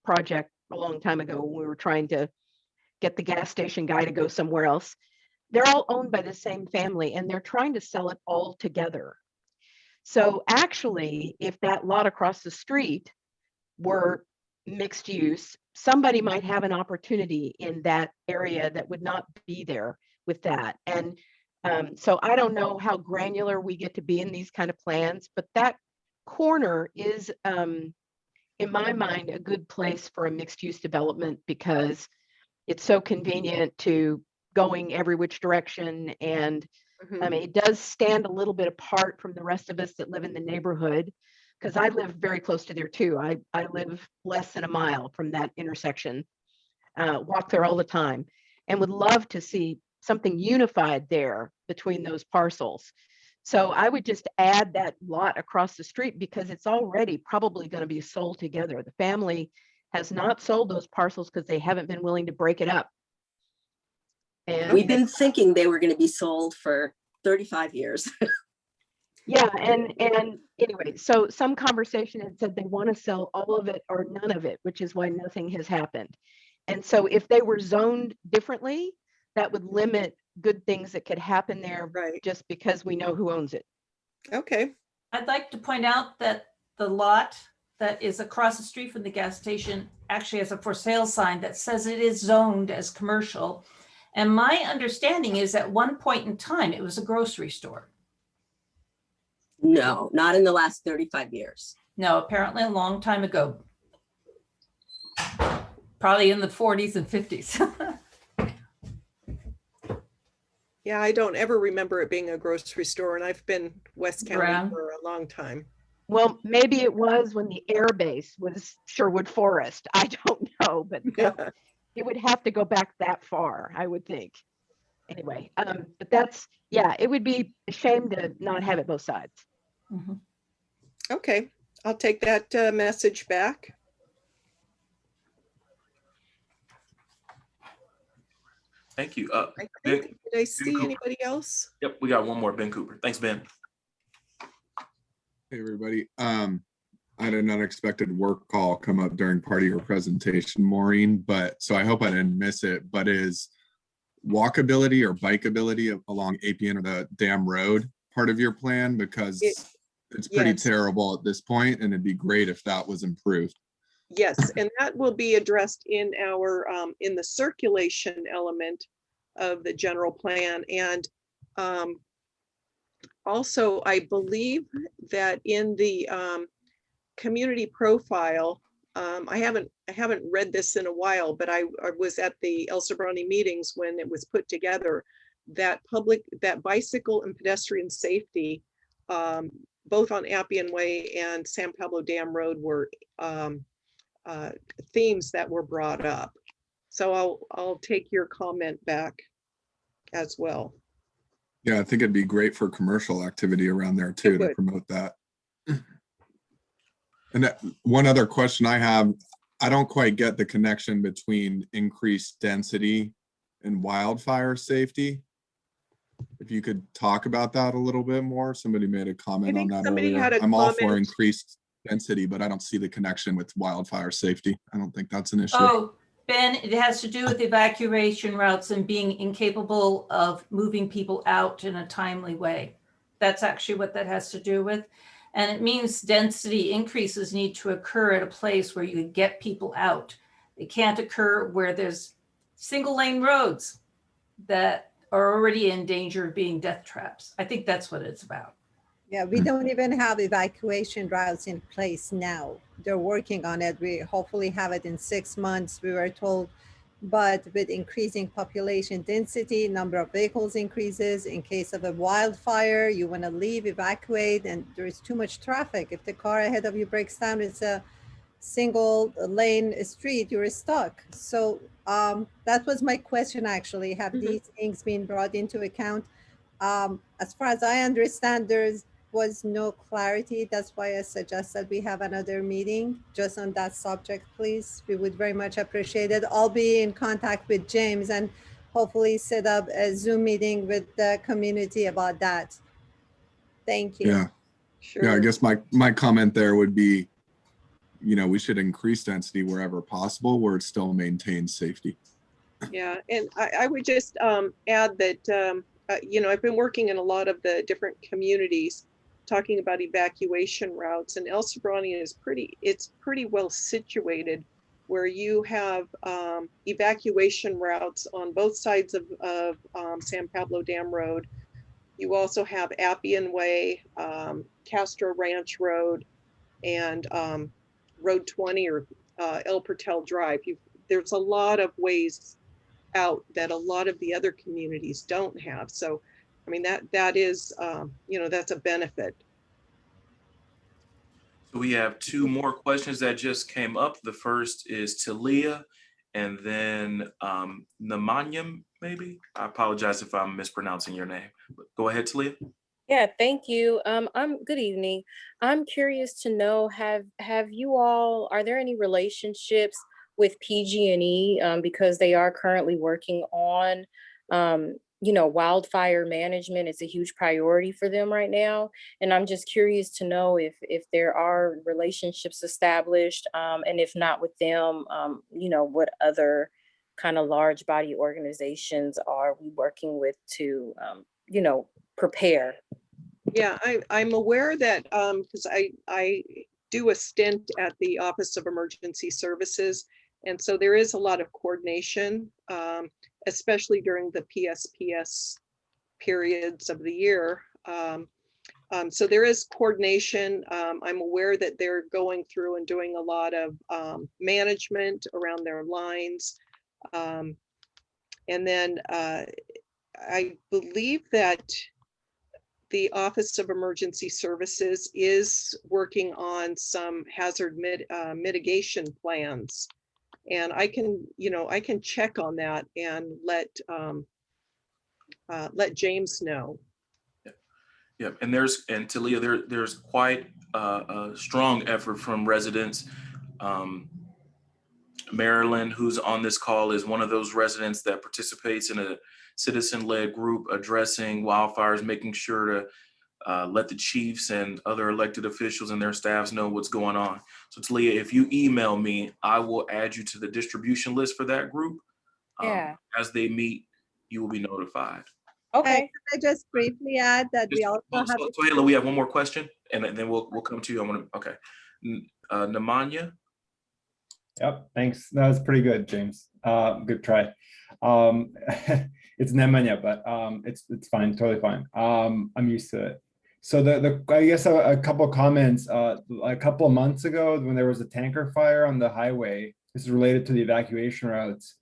S6: project a long time ago when we were trying to get the gas station guy to go somewhere else. They're all owned by the same family and they're trying to sell it all together. So actually, if that lot across the street were mixed use, somebody might have an opportunity in that area that would not be there with that. And so I don't know how granular we get to be in these kind of plans, but that corner is, in my mind, a good place for a mixed use development because it's so convenient to going every which direction. And I mean, it does stand a little bit apart from the rest of us that live in the neighborhood because I live very close to there too. I live less than a mile from that intersection, walk there all the time, and would love to see something unified there between those parcels. So I would just add that lot across the street because it's already probably going to be sold together. The family has not sold those parcels because they haven't been willing to break it up. And
S12: we've been thinking they were going to be sold for 35 years.
S6: Yeah, and anyway, so some conversation had said they want to sell all of it or none of it, which is why nothing has happened. And so if they were zoned differently, that would limit good things that could happen there,
S10: right,
S6: just because we know who owns it.
S10: Okay.
S14: I'd like to point out that the lot that is across the street from the gas station actually has a for sale sign that says it is zoned as commercial. And my understanding is at one point in time, it was a grocery store.
S12: No, not in the last 35 years.
S14: No, apparently a long time ago. Probably in the 40s and 50s.
S10: Yeah, I don't ever remember it being a grocery store, and I've been West County
S14: Brown.
S10: for a long time.
S6: Well, maybe it was when the air base was Sherwood Forest. I don't know, but it would have to go back that far, I would think. Anyway, but that's, yeah, it would be a shame to not have it both sides.
S14: Mm-hmm.
S10: Okay, I'll take that message back.
S3: Thank you.
S10: Did I see anybody else?
S3: Yep, we got one more, Ben Cooper. Thanks, Ben.
S15: Hey, everybody. I had an unexpected work call come up during part of your presentation, Maureen, but so I hope I didn't miss it, but is walkability or bikeability along APN or the Dam Road part of your plan? Because it's pretty terrible at this point, and it'd be great if that was improved.
S10: Yes, and that will be addressed in our in the circulation element of the general plan. And also, I believe that in the community profile, I haven't read this in a while, but I was at the El Sobrante meetings when it was put together, that bicycle and pedestrian safety, both on Appian Way and San Pablo Dam Road, were themes that were brought up. So I'll take your comment back as well.
S15: Yeah, I think it'd be great for commercial activity around there too, to promote that. And one other question I have, I don't quite get the connection between increased density and wildfire safety. If you could talk about that a little bit more. Somebody made a comment on that earlier. I'm all for increased density, but I don't see the connection with wildfire safety. I don't think that's an issue.
S14: Oh, Ben, it has to do with evacuation routes and being incapable of moving people out in a timely way. That's actually what that has to do with. And it means density increases need to occur at a place where you can get people out. It can't occur where there's single lane roads that are already in danger of being death traps. I think that's what it's about.
S11: Yeah, we don't even have evacuation routes in place now. They're working on it. We hopefully have it in 6 months, we were told. But with increasing population density, number of vehicles increases. In case of a wildfire, you want to leave, evacuate, and there's too much traffic. If the car ahead of you breaks down, it's a single lane street, you're stuck. So that was my question, actually. Have these things been brought into account? As far as I understand, there's was no clarity. That's why I suggested we have another meeting just on that subject, please. We would very much appreciate it. I'll be in contact with James and hopefully set up a Zoom meeting with the community about that. Thank you.
S15: Yeah.
S10: Sure.
S15: Yeah, I guess my comment there would be, we should increase density wherever possible, where it still maintains safety.
S10: Yeah, and I would just add that, I've been working in a lot of the different communities talking about evacuation routes, and El Sobrante is pretty well situated where you have evacuation routes on both sides of San Pablo Dam Road. You also have Appian Way, Castro Ranch Road, and Road 20 or El Portal Drive. There's a lot of ways out that a lot of the other communities don't have. So, I mean, that is, that's a benefit.
S3: So we have two more questions that just came up. The first is Talia, and then Namanyam, maybe. I apologize if I'm mispronouncing your name. But go ahead, Talia.
S16: Yeah, thank you. Good evening. I'm curious to know, have you all, are there any relationships with PG&E, because they are currently working on, wildfire management? It's a huge priority for them right now. And I'm just curious to know if there are relationships established, and if not with them, what other kind of large body organizations are we working with to, prepare?
S10: Yeah, I'm aware that because I do a stint at the Office of Emergency Services. And so there is a lot of coordination, especially during the PSPS periods of the year. So there is coordination. I'm aware that they're going through and doing a lot of management around their lines. And then I believe that the Office of Emergency Services is working on some hazard mitigation plans. And I can check on that and let James know.
S3: Yeah, and Talia, there's quite a strong effort from residents. Marilyn, who's on this call, is one of those residents that participates in a citizen-led group addressing wildfires, making sure to let the chiefs and other elected officials and their staffs know what's going on. So Talia, if you email me, I will add you to the distribution list for that group.
S16: Yeah.
S3: As they meet, you will be notified.
S16: Okay.
S11: Can I just briefly add that we also have.
S3: So Hela, we have one more question, and then we'll come to you. Okay. Namanya?
S17: Yep, thanks. That was pretty good, James. Good try. It's Nemanja, but it's fine, totally fine. I'm used to it. So I guess a couple of comments. A couple of months ago, when there was a tanker fire on the highway, this is related to the evacuation routes.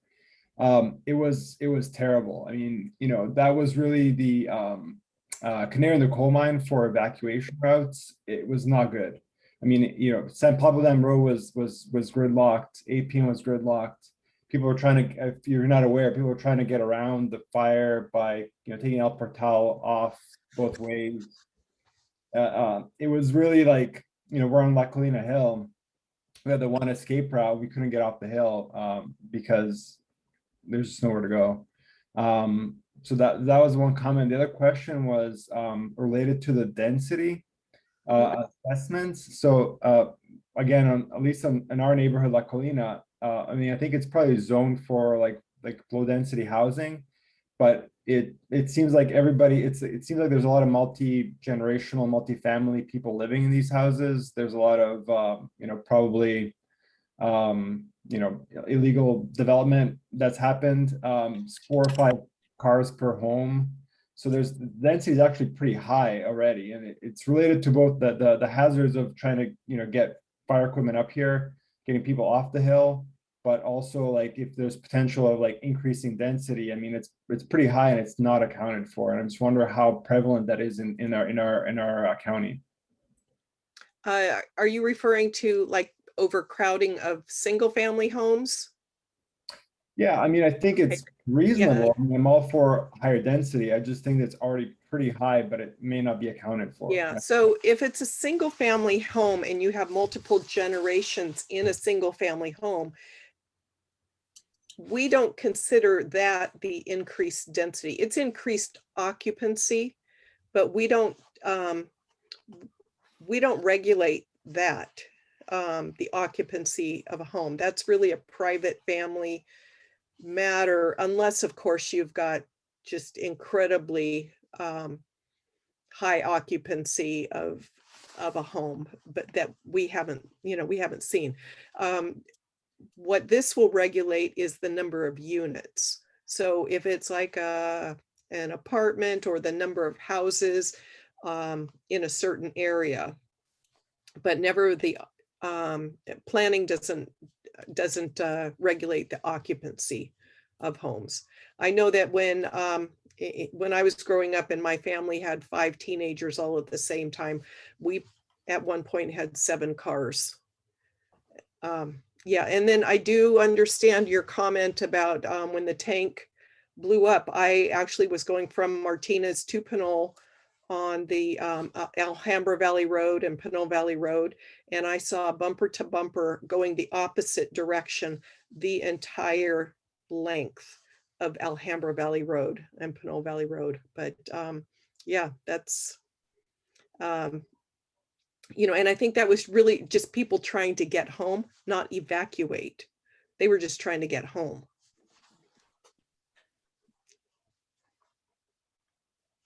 S17: It was terrible. I mean, that was really the canary in the coal mine for evacuation routes. It was not good. I mean, San Pablo Dam Road was gridlocked. APN was gridlocked. People were trying to, if you're not aware, people were trying to get around the fire by, taking El Portal off both ways. It was really like, we're on La Colina Hill. We had the one escape route. We couldn't get off the hill because there's just nowhere to go. So that was one comment. The other question was related to the density assessments. So again, at least in our neighborhood, La Colina, I mean, I think it's probably zoned for like low density housing, but it seems like everybody, it seems like there's a lot of multi-generational, multi-family people living in these houses. There's a lot of probably illegal development that's happened. 4 or 5 cars per home. So the density is actually pretty high already, and it's related to both the hazards of trying to get fire equipment up here, getting people off the hill, but also like if there's potential of like increasing density. I mean, it's pretty high and it's not accounted for, and I'm just wondering how prevalent that is in our county.
S10: Are you referring to like overcrowding of single family homes?
S17: Yeah, I mean, I think it's reasonable. I mean, I'm all for higher density. I just think it's already pretty high, but it may not be accounted for.
S10: Yeah, so if it's a single family home and you have multiple generations in a single family home, we don't consider that the increased density. It's increased occupancy, but we don't regulate that, the occupancy of a home. That's really a private family matter, unless of course you've got just incredibly high occupancy of a home, but that we haven't seen. What this will regulate is the number of units. So if it's like an apartment or the number of houses in a certain area, but never the planning doesn't regulate the occupancy of homes. I know that when I was growing up and my family had 5 teenagers all at the same time, we at one point had 7 cars. Yeah, and then I do understand your comment about when the tank blew up. I actually was going from Martinez to Pinole on the Alhambra Valley Road and Pinole Valley Road, and I saw bumper to bumper going the opposite direction the entire length of Alhambra Valley Road and Pinole Valley Road. But yeah, that's and I think that was really just people trying to get home, not evacuate. They were just trying to get home.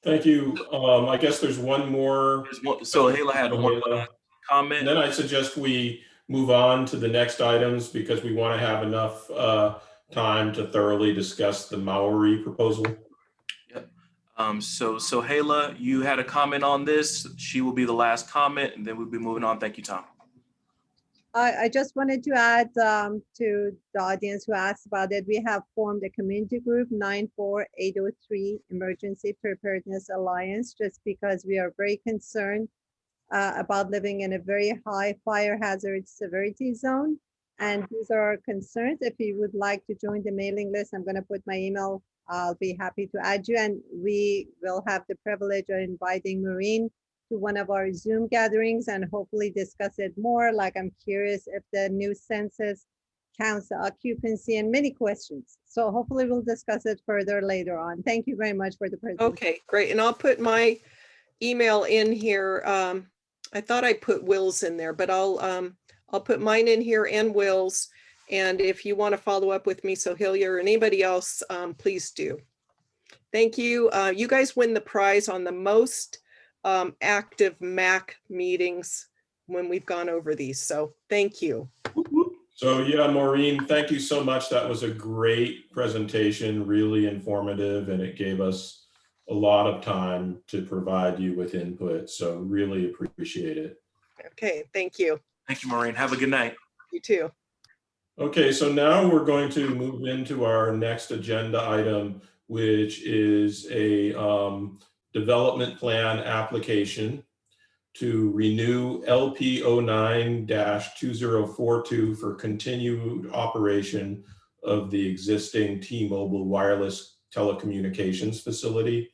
S1: Thank you. I guess there's one more.
S3: So Hala had one comment.
S1: And then I suggest we move on to the next items because we want to have enough time to thoroughly discuss the Maori proposal.
S3: Yep. So Hala, you had a comment on this. She will be the last comment, and then we'll be moving on. Thank you, Tom.
S11: I just wanted to add to the audience who asked about it, we have formed a community group 94803 Emergency Preparedness Alliance, just because we are very concerned about living in a very high fire hazard severity zone. And these are our concerns. If you would like to join the mailing list, I'm going to put my email. I'll be happy to add you. And we will have the privilege of inviting Maureen to one of our Zoom gatherings and hopefully discuss it more. Like, I'm curious if the new census counts the occupancy and many questions. So hopefully we'll discuss it further later on. Thank you very much for the presentation.
S10: Okay, great. And I'll put my email in here. I thought I put Will's in there, but I'll put mine in here and Will's. And if you want to follow up with me, so Hillier or anybody else, please do. Thank you. You guys win the prize on the most active MAC meetings when we've gone over these. So thank you.
S1: So yeah, Maureen, thank you so much. That was a great presentation, really informative, and it gave us a lot of time to provide you with input. So really appreciate it.
S10: Okay, thank you.
S3: Thank you, Maureen. Have a good night.
S10: You too.
S1: Okay, so now we're going to move into our next agenda item, which is a development plan application to renew LP 09-2042 for continued operation of the existing T-Mobile wireless telecommunications facility.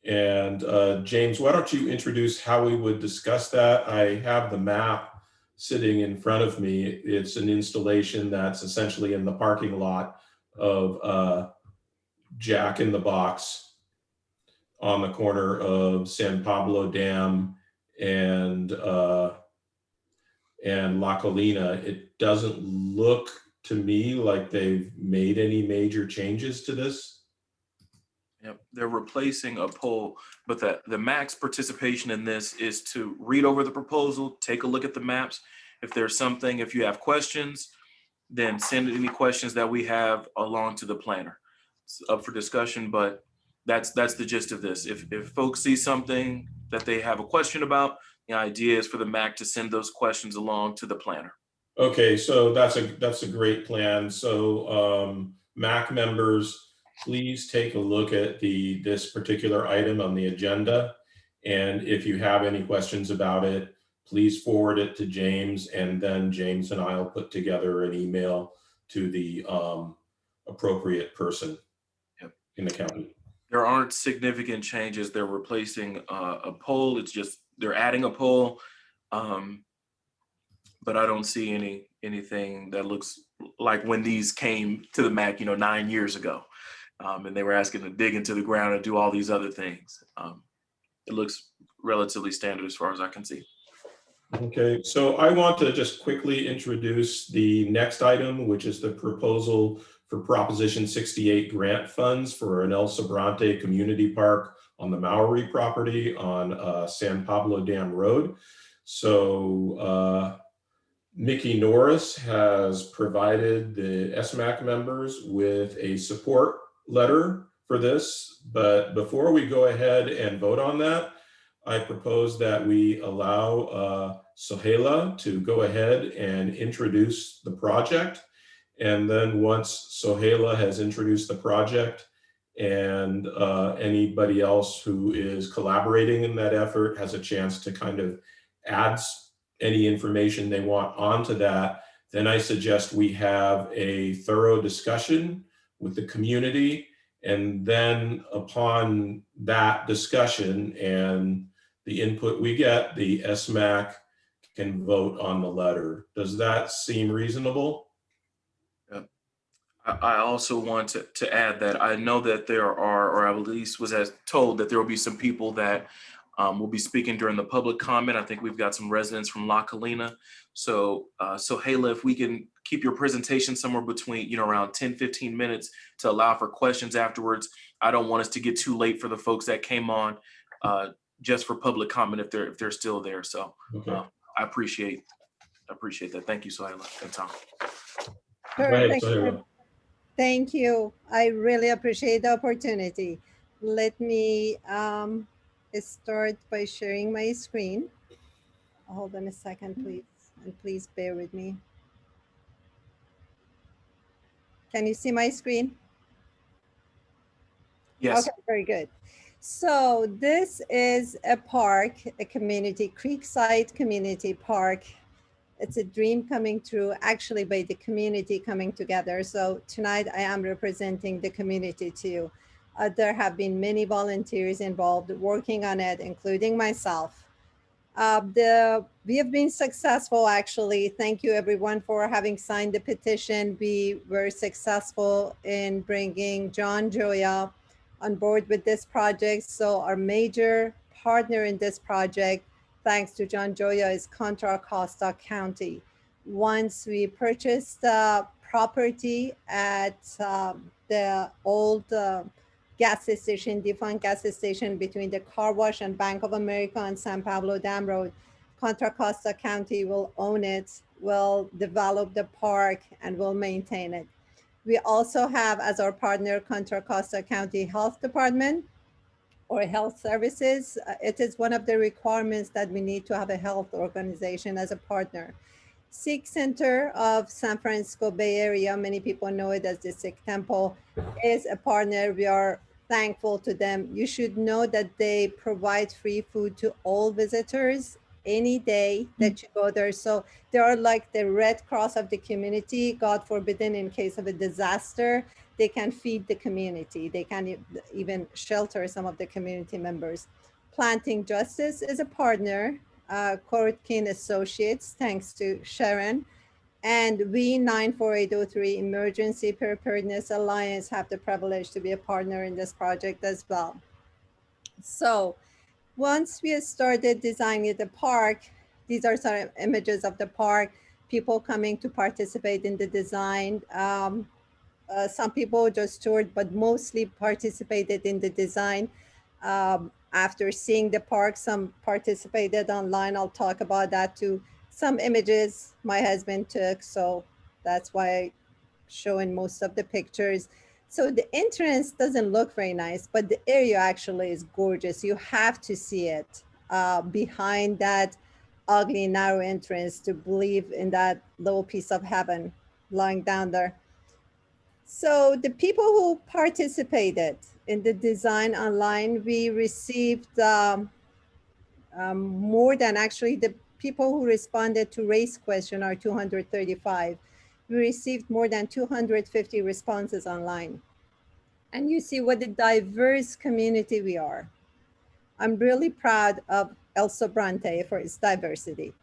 S1: And James, why don't you introduce how we would discuss that? I have the map sitting in front of me. It's an installation that's essentially in the parking lot of Jack in the Box on the corner of San Pablo Dam and La Colina. It doesn't look to me like they've made any major changes to this.
S3: Yep, they're replacing a pole, but the MAC's participation in this is to read over the proposal, take a look at the maps. If there's something, if you have questions, then send any questions that we have along to the planner. It's up for discussion, but that's the gist of this. If folks see something that they have a question about, the idea is for the MAC to send those questions along to the planner.
S1: Okay, so that's a great plan. So MAC members, please take a look at this particular item on the agenda. And if you have any questions about it, please forward it to James, and then James and I will put together an email to the appropriate person in the county.
S3: There aren't significant changes. They're replacing a pole. It's just they're adding a pole, but I don't see anything that looks like when these came to the MAC, 9 years ago, and they were asking to dig into the ground and do all these other things. It looks relatively standard as far as I can see.
S1: Okay, so I want to just quickly introduce the next item, which is the proposal for Proposition 68 grant funds for an El Sobrante Community Park on the Maori property on San Pablo Dam Road. So Mickey Norris has provided the ESMAC members with a support letter for this, but before we go ahead and vote on that, I propose that we allow Sohaila to go ahead and introduce the project. And then once Sohaila has introduced the project and anybody else who is collaborating in that effort has a chance to kind of add any information they want onto that, then I suggest we have a thorough discussion with the community. And then upon that discussion and the input we get, the ESMAC can vote on the letter. Does that seem reasonable?
S3: I also want to add that I know that there are, or at least was told that there will be some people that will be speaking during the public comment. I think we've got some residents from La Colina. So Sohaila, if we can keep your presentation somewhere between, around 10, 15 minutes to allow for questions afterwards. I don't want us to get too late for the folks that came on just for public comment if they're still there. So
S1: okay.
S3: I appreciate that. Thank you, Sohaila and Tom.
S11: Sure,
S1: Go ahead,
S11: thank
S1: Sohaila.
S11: you. Thank you. I really appreciate the opportunity. Let me start by sharing my screen. Hold on a second, please. And please bear with me. Can you see my screen?
S3: Yes.
S11: Okay, very good. So this is a park, a community, Creekside Community Park. It's a dream coming true, actually, by the community coming together. So tonight I am representing the community too. There have been many volunteers involved working on it, including myself. We have been successful, actually. Thank you everyone for having signed the petition. We were successful in bringing John Joya on board with this project. So our major partner in this project, thanks to John Joya, is Contra Costa County. Once we purchased the property at the old gas station, defunct gas station between the car wash and Bank of America on San Pablo Dam Road, Contra Costa County will own it, will develop the park, and will maintain it. We also have as our partner Contra Costa County Health Department or Health Services. It is one of the requirements that we need to have a health organization as a partner. Sikh Center of San Francisco Bay Area, many people know it as the Sikh Temple, is a partner. We are thankful to them. You should know that they provide free food to all visitors any day that you go there. So they are like the Red Cross of the community. God forbidden, in case of a disaster, they can feed the community. They can even shelter some of the community members. Planting Justice is a partner. Korotkin Associates, thanks to Sharon. And we, 94803 Emergency Preparedness Alliance, have the privilege to be a partner in this project as well. So once we started designing the park, these are some images of the park, people coming to participate in the design. Some people just toured, but mostly participated in the design. After seeing the park, some participated online. I'll talk about that too. Some images my husband took, so that's why I'm showing most of the pictures. So the entrance doesn't look very nice, but the area actually is gorgeous. You have to see it behind that ugly, narrow entrance to believe in that little piece of heaven lying down there. So the people who participated in the design online, we received more than actually the people who responded to race question are 235. We received more than 250 responses online. And you see what a diverse community we are. I'm really proud of El Sobrante for its diversity.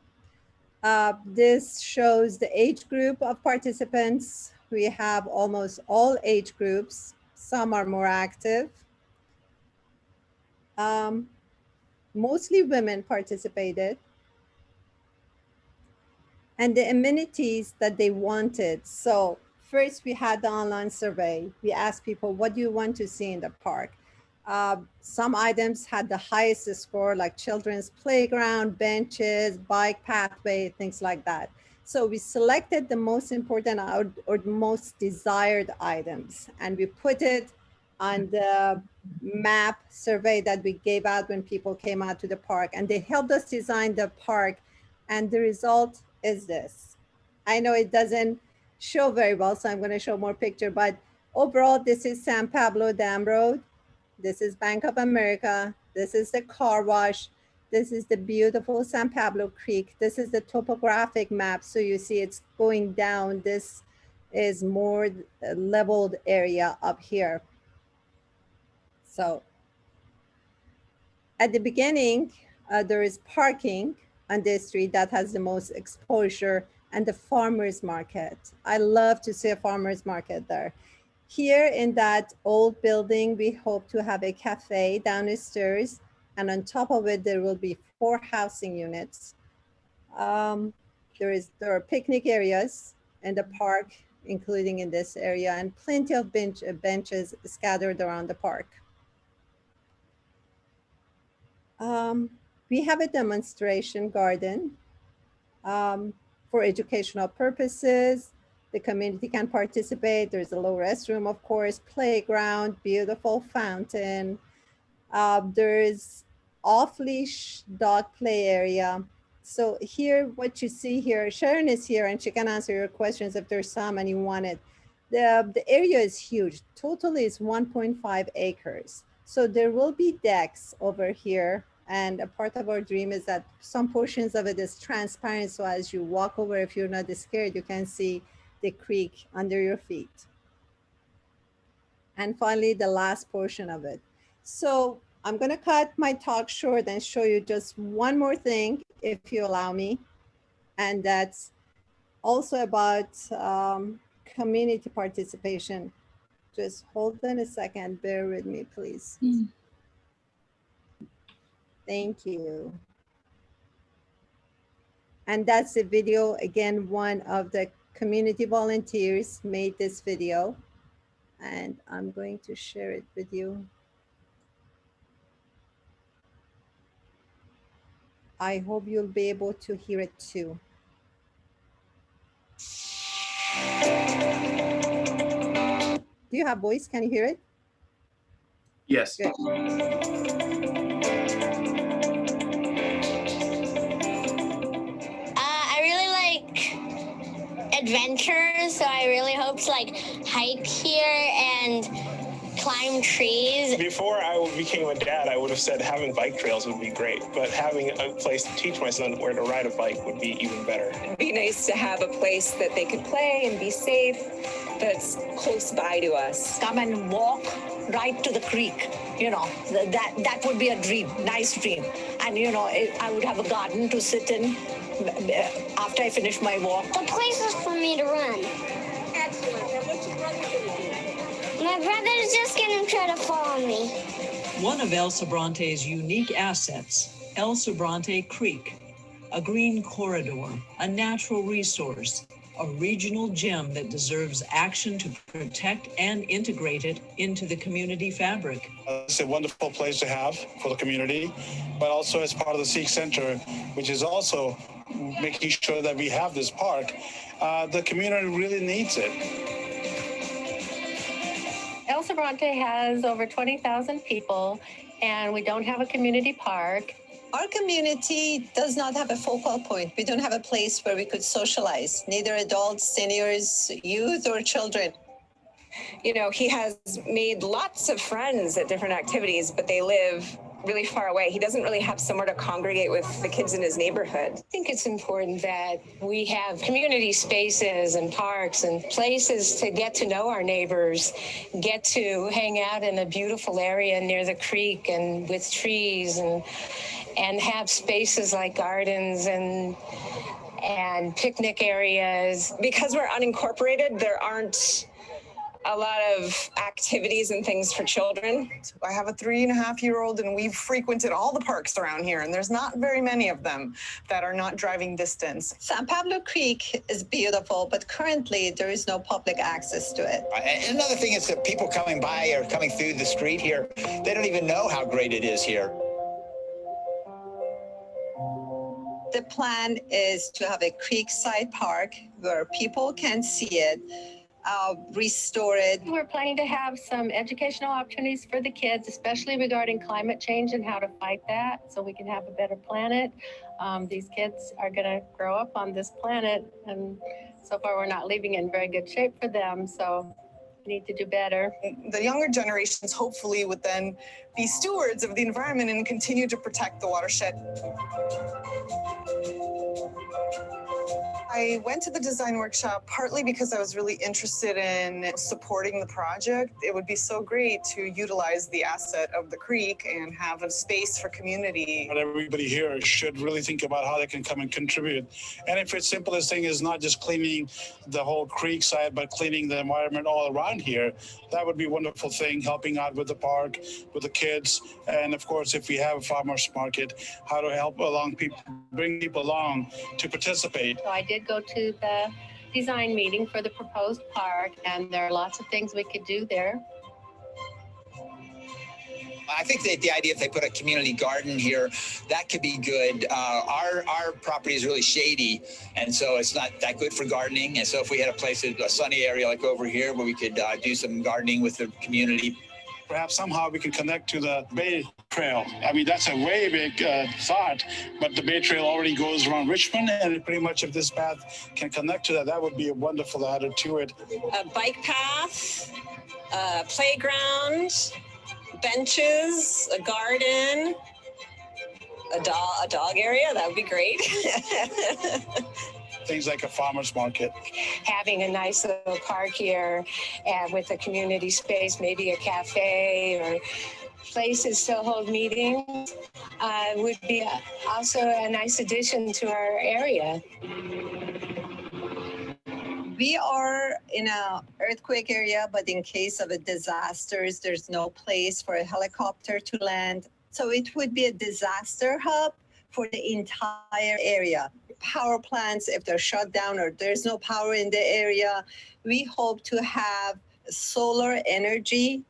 S11: This shows the age group of participants. We have almost all age groups. Some are more active. Mostly women participated. And the amenities that they wanted. So first we had the online survey. We asked people, what do you want to see in the park? Some items had the highest score, like children's playground, benches, bike pathway, things like that. So we selected the most important or the most desired items, and we put it on the map survey that we gave out when people came out to the park, and they helped us design the park. And the result is this. I know it doesn't show very well, so I'm going to show more picture, but overall, this is San Pablo Dam Road. This is Bank of America. This is the car wash. This is the beautiful San Pablo Creek. This is the topographic map. So you see it's going down. This is more leveled area up here. So at the beginning, there is parking on this street that has the most exposure, and the farmer's market. I love to see a farmer's market there. Here in that old building, we hope to have a cafe downstairs, and on top of it, there will be 4 housing units. There are picnic areas in the park, including in this area, and plenty of benches scattered around the park. We have a demonstration garden for educational purposes. The community can participate. There's a low restroom, of course, playground, beautiful fountain. There's off-leash dog play area. So here, what you see here, Sharon is here and she can answer your questions if there's some and you want it. The area is huge. Totally is 1.5 acres. So there will be decks over here. And a part of our dream is that some portions of it is transparent. So as you walk over, if you're not scared, you can see the creek under your feet. And finally, the last portion of it. So I'm going to cut my talk short and show you just one more thing, if you allow me. And that's also about community participation. Just hold on a second. Bear with me, please. Thank you. And that's the video. Again, one of the community volunteers made this video, and I'm going to share it with you. I hope you'll be able to hear it too. Do you have voice? Can you hear it?
S3: Yes.
S11: Good.
S18: Adventures, so I really hope to like hike here and climb trees.
S19: Before I became a dad, I would have said having bike trails would be great, but having a place to teach my son where to ride a bike would be even better.
S20: It'd be nice to have a place that they could play and be safe, that's close by to us.
S21: Come and walk right to the creek, you know, that would be a dream, nice dream. And you know, I would have a garden to sit in after I finish my walk.
S18: The places for me to run.
S20: Excellent. And what's your brother going to do?
S18: My brother's just gonna try to follow me.
S22: One of El Sobrante's unique assets, El Sobrante Creek, a green corridor, a natural resource, a regional gem that deserves action to protect and integrate it into the community fabric.
S23: It's a wonderful place to have for the community, but also as part of the Sikh Center, which is also making sure that we have this park. The community really needs it.
S24: El Sobrante has over 20,000 people, and we don't have a community park.
S11: Our community does not have a focal point. We don't have a place where we could socialize, neither adults, seniors, youth, or children.
S20: You know, he has made lots of friends at different activities, but they live really far away. He doesn't really have somewhere to congregate with the kids in his neighborhood.
S24: I think it's important that we have community spaces and parks and places to get to know our neighbors, get to hang out in a beautiful area near the creek and with trees and have spaces like gardens and picnic areas.
S20: Because we're unincorporated, there aren't a lot of activities and things for children.
S4: I have a 3.5-year-old and we've frequented all the parks around here and there's not very many of them that are not driving distance.
S11: San Pablo Creek is beautiful, but currently there is no public access to it.
S7: And another thing is that people coming by or coming through the street here, they don't even know how great it is here.
S11: The plan is to have a creekside park where people can see it, restore it.
S24: We're planning to have some educational opportunities for the kids, especially regarding climate change and how to fight that so we can have a better planet. These kids are going to grow up on this planet, and so far we're not leaving it in very good shape for them. So we need to do better.
S4: The younger generations hopefully would then be stewards of the environment and continue to protect the watershed. I went to the design workshop partly because I was really interested in supporting the project. It would be so great to utilize the asset of the creek and have a space for community.
S23: But everybody here should really think about how they can come and contribute. And if it's simplest thing is not just cleaning the whole creek side, but cleaning the environment all around here, that would be a wonderful thing, helping out with the park, with the kids. And of course, if we have a farmer's market, how to help along people, bring people along to participate.
S24: So I did go to the design meeting for the proposed park, and there are lots of things we could do there.
S7: I think that the idea if they put a community garden here, that could be good. Our property is really shady, and so it's not that good for gardening. And so if we had a place, a sunny area like over here where we could do some gardening with the community.
S23: Perhaps somehow we can connect to the Bay Trail. I mean, that's a way big thought, but the Bay Trail already goes around Richmond, and pretty much if this path can connect to that, that would be a wonderful added to it.
S20: A bike path, a playground, benches, a garden, a dog area, that would be great.
S23: Things like a farmer's market.
S24: Having a nice little park here and with a community space, maybe a cafe or places to hold meetings would be also a nice addition to our area.
S11: We are in an earthquake area, but in case of a disasters, there's no place for a helicopter to land. So it would be a disaster hub for the entire area. Power plants, if they're shut down or there's no power in the area, we hope to have solar energy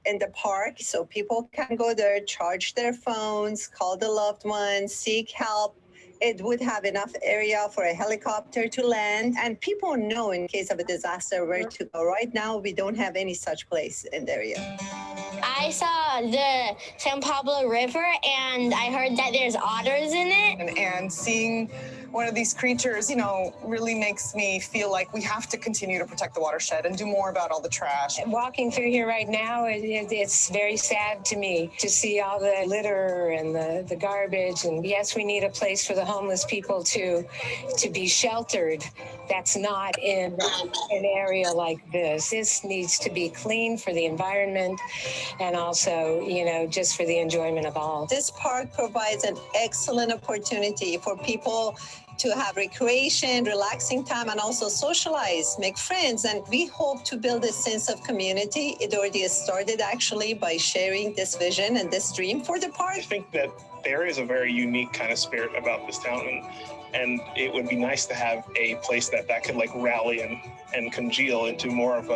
S11: in the park so people can go there, charge their phones, call the loved ones, seek help. It would have enough area for a helicopter to land, and people know in case of a disaster where to go. Right now, we don't have any such place in the area.
S18: I saw the San Pablo River and I heard that there's otters in it.
S4: And seeing one of these creatures, you know, really makes me feel like we have to continue to protect the watershed and do more about all the trash.
S24: Walking through here right now, it's very sad to me to see all the litter and the garbage. And yes, we need a place for the homeless people to be sheltered. That's not in an area like this. This needs to be clean for the environment and also, you know, just for the enjoyment of all.
S11: This park provides an excellent opportunity for people to have recreation, relaxing time, and also socialize, make friends. And we hope to build a sense of community. It already started actually by sharing this vision and this dream for the park.
S19: I think that there is a very unique kind of spirit about this town, and it would be nice to have a place that could like rally and congeal into more of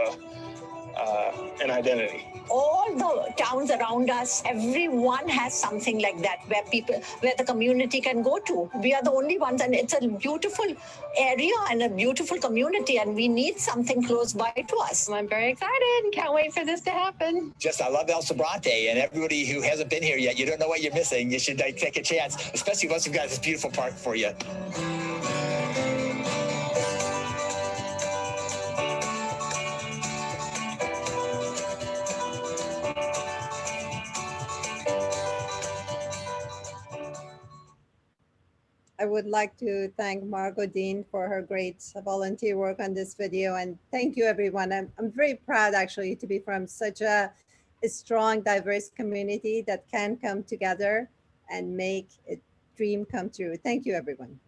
S19: an identity.
S21: All the towns around us, everyone has something like that where the community can go to. We are the only ones, and it's a beautiful area and a beautiful community, and we need something close by to us.
S24: I'm very excited and can't wait for this to happen.
S7: I love El Sobrante, and everybody who hasn't been here yet, you don't know what you're missing. You should take a chance, especially once we've got this beautiful park for you.
S11: would like to thank Margot Dean for her great volunteer work on this video. And thank you, everyone. I'm very proud, actually, to be from such a strong, diverse community that can come together and make a dream come true. Thank you, everyone.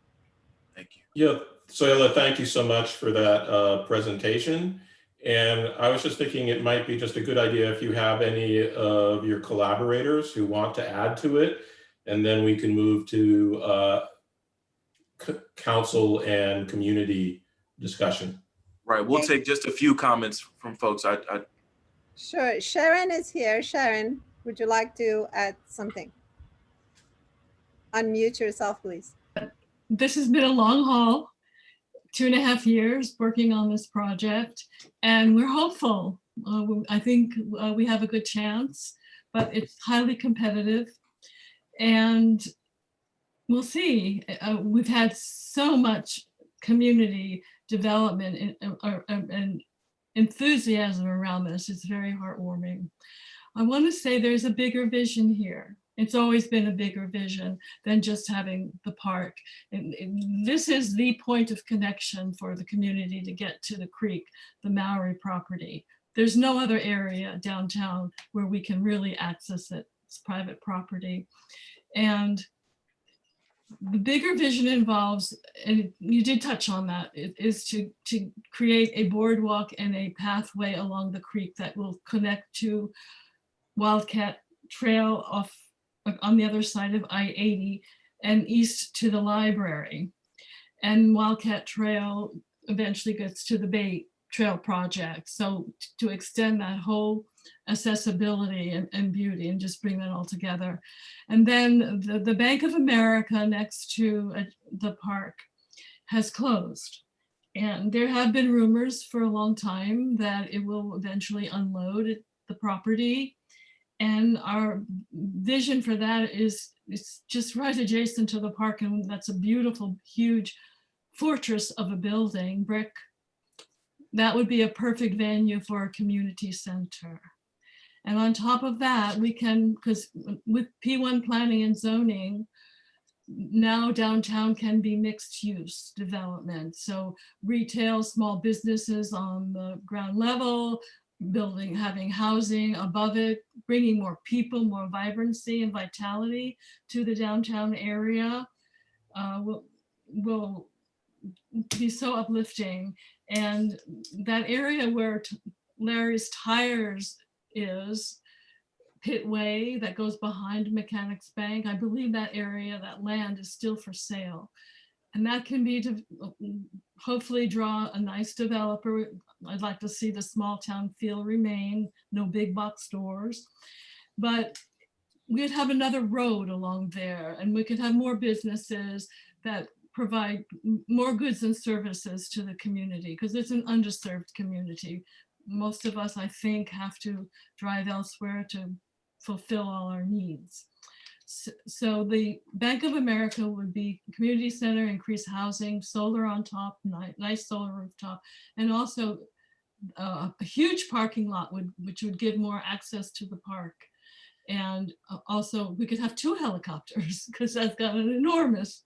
S3: Thank you.
S1: Yeah, Sohela, thank you so much for that presentation. And I was just thinking it might be just a good idea if you have any of your collaborators who want to add to it, and then we can move to council and community discussion.
S3: Right, we'll take just a few comments from folks.
S11: Sure, Sharon is here. Sharon, would you like to add something? Unmute yourself, please.
S2: This has been a long haul, 2.5 years working on this project, and we're hopeful. I think we have a good chance, but it's highly competitive, and we'll see. We've had so much community development and enthusiasm around this. It's very heartwarming. I want to say there's a bigger vision here. It's always been a bigger vision than just having the park. And this is the point of connection for the community to get to the creek, the Maori property. There's no other area downtown where we can really access it. It's private property. And the bigger vision involves, and you did touch on that, is to create a boardwalk and a pathway along the creek that will connect to Wildcat Trail off on the other side of I-80 and east to the library. And Wildcat Trail eventually gets to the Bay Trail project. So to extend that whole accessibility and beauty and just bring that all together. And then the Bank of America next to the park has closed. And there have been rumors for a long time that it will eventually unload the property. And our vision for that is it's just right adjacent to the park, and that's a beautiful, huge fortress of a building, brick. That would be a perfect venue for a community center. And on top of that, we can, because with P1 planning and zoning, now downtown can be mixed use development. So retail, small businesses on the ground level, building, having housing above it, bringing more people, more vibrancy and vitality to the downtown area will be so uplifting. And that area where Larry's Tires is, Pitway that goes behind Mechanics Bank, I believe that area, that land is still for sale. And that can be to hopefully draw a nice developer. I'd like to see the small town feel remain, no big box stores. But we'd have another road along there, and we could have more businesses that provide more goods and services to the community, because it's an underserved community. Most of us, I think, have to drive elsewhere to fulfill all our needs. So the Bank of America would be community center, increased housing, solar on top, nice solar rooftop, and also a huge parking lot which would give more access to the park. And also we could have 2 helicopters because that's got an enormous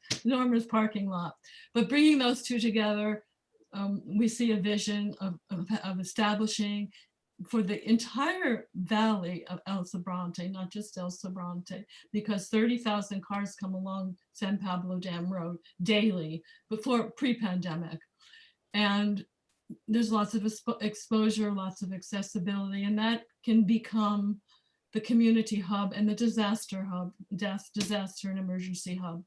S2: parking lot. But bringing those two together, we see a vision of establishing for the entire valley of El Sobrante, not just El Sobrante, because 30,000 cars come along San Pablo Dam Road daily before pre-pandemic. And there's lots of exposure, lots of accessibility, and that can become the community hub and the disaster hub, disaster and emergency hub.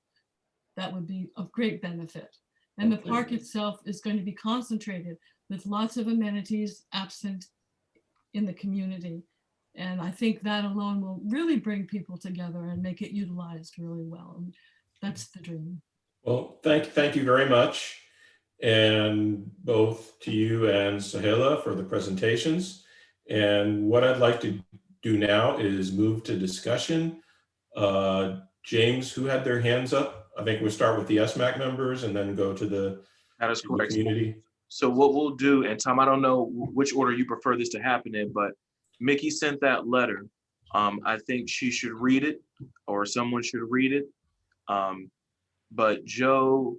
S2: That would be of great benefit. And the park itself is going to be concentrated with lots of amenities absent in the community. And I think that alone will really bring people together and make it utilized really well. And that's the dream.
S1: Well, thank you very much. And both to you and Sohela for the presentations. And what I'd like to do now is move to discussion. James, who had their hands up? I think we'll start with the ESMAC members and then go to the,
S3: that is correct.
S1: Community.
S3: So what we'll do, and Tom, I don't know which order you prefer this to happen in, but Mickey sent that letter. I think she should read it, or someone should read it. but Joe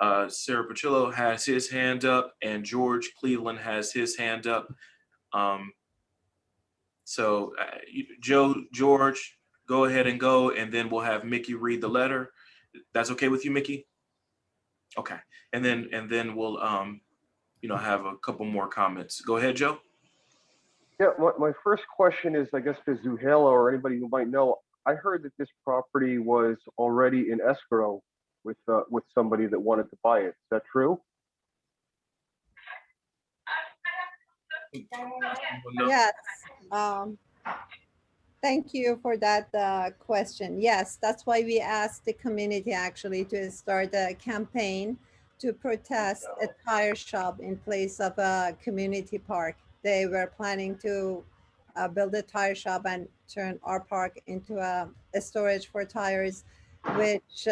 S3: Serapicillo has his hand up and George Cleveland has his hand up. So Joe, George, go ahead and go, and then we'll have Mickey read the letter. That's okay with you, Mickey? Okay, and then we'll have a couple more comments. Go ahead, Joe.
S5: Yeah, my first question is, I guess, to Zuhaila or anybody who might know. I heard that this property was already in escrow with somebody that wanted to buy it. Is that true?
S11: Yes. Thank you for that question. Yes, that's why we asked the community actually to start a campaign to protest a tire shop in place of a community park. They were planning to build a tire shop and turn our park into a storage for tires, which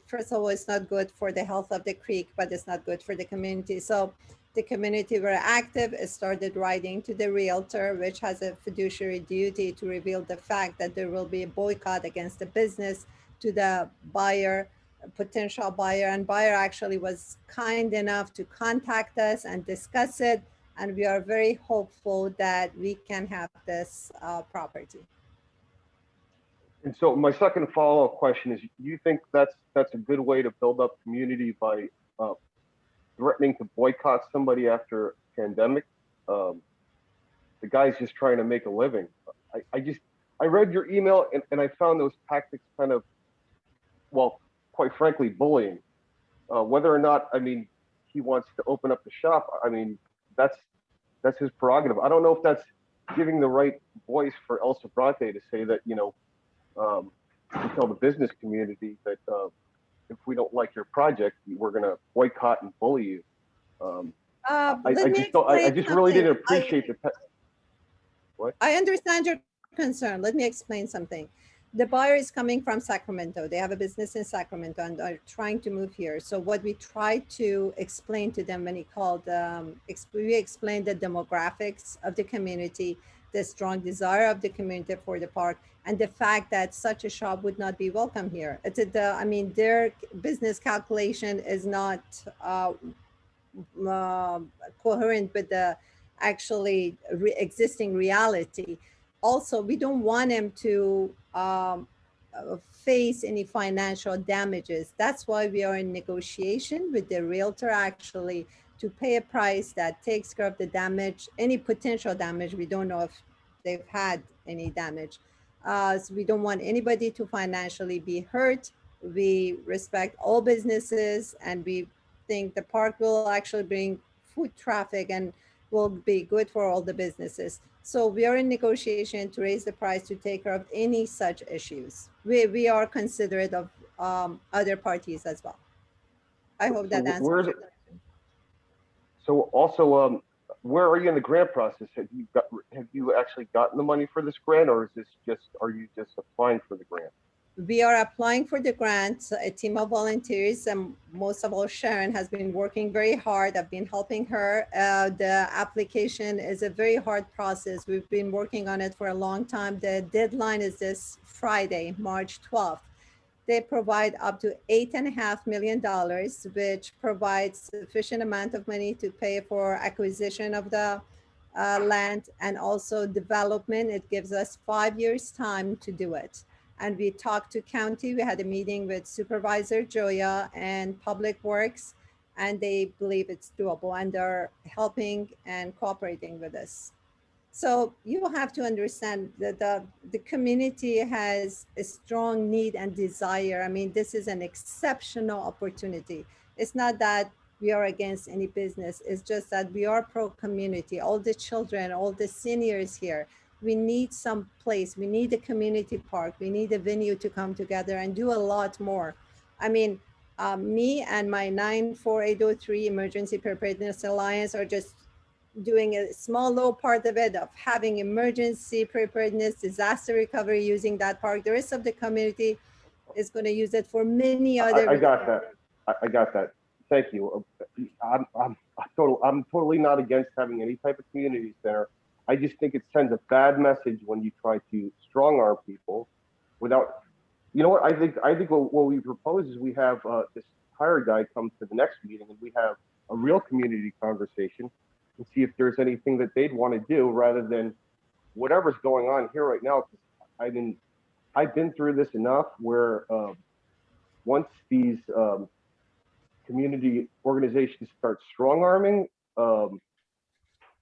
S11: first of all, is not good for the health of the creek, but it's not good for the community. So the community were active, started writing to the realtor, which has a fiduciary duty to reveal the fact that there will be a boycott against the business to the buyer, potential buyer. And buyer actually was kind enough to contact us and discuss it. And we are very hopeful that we can have this property.
S5: And so my second follow-up question is, you think that's a good way to build up community by threatening to boycott somebody after a pandemic? The guy's just trying to make a living. I read your email and I found those tactics kind of, well, quite frankly, bullying. Whether or not, he wants to open up the shop, that's his prerogative. I don't know if that's giving the right voice for El Sobrante to say that, to tell the business community that if we don't like your project, we're going to boycott and bully you. I just really didn't appreciate what?
S11: I understand your concern. Let me explain something. The buyer is coming from Sacramento. They have a business in Sacramento and are trying to move here. So what we tried to explain to them when he called, we explained the demographics of the community, the strong desire of the community for the park, and the fact that such a shop would not be welcome here. Their business calculation is not coherent with the actually existing reality. Also, we don't want him to face any financial damages. That's why we are in negotiation with the realtor actually to pay a price that takes care of the damage, any potential damage. We don't know if they've had any damage. So we don't want anybody to financially be hurt. We respect all businesses, and we think the park will actually bring foot traffic and will be good for all the businesses. So we are in negotiation to raise the price to take care of any such issues. We are considerate of other parties as well. I hope that answers it.
S5: So also, where are you in the grant process? Have you actually gotten the money for this grant, or are you just applying for the grant?
S11: We are applying for the grant. A team of volunteers, and most of all, Sharon has been working very hard. I've been helping her. The application is a very hard process. We've been working on it for a long time. The deadline is this Friday, March 12th. They provide up to $8.5 million, which provides sufficient amount of money to pay for acquisition of the land and also development. It gives us 5 years time to do it. And we talked to county. We had a meeting with Supervisor Joya and Public Works, and they believe it's doable, and they're helping and cooperating with us. So you have to understand that the community has a strong need and desire. This is an exceptional opportunity. It's not that we are against any business. It's just that we are pro-community. All the children, all the seniors here, we need some place. We need a community park. We need a venue to come together and do a lot more. Me and my 94803 Emergency Preparedness Alliance are just doing a small little part of it, of having emergency preparedness, disaster recovery using that park. The rest of the community is going to use it for many other.
S5: I got that. I got that. Thank you. I'm totally not against having any type of community center. I just think it sends a bad message when you try to strong arm people without You know what? I think what we propose is we have this tire guy come to the next meeting and we have a real community conversation and see if there's anything that they'd want to do rather than whatever's going on here right now. 'Cause I've been through this enough where once these community organizations start strong arming,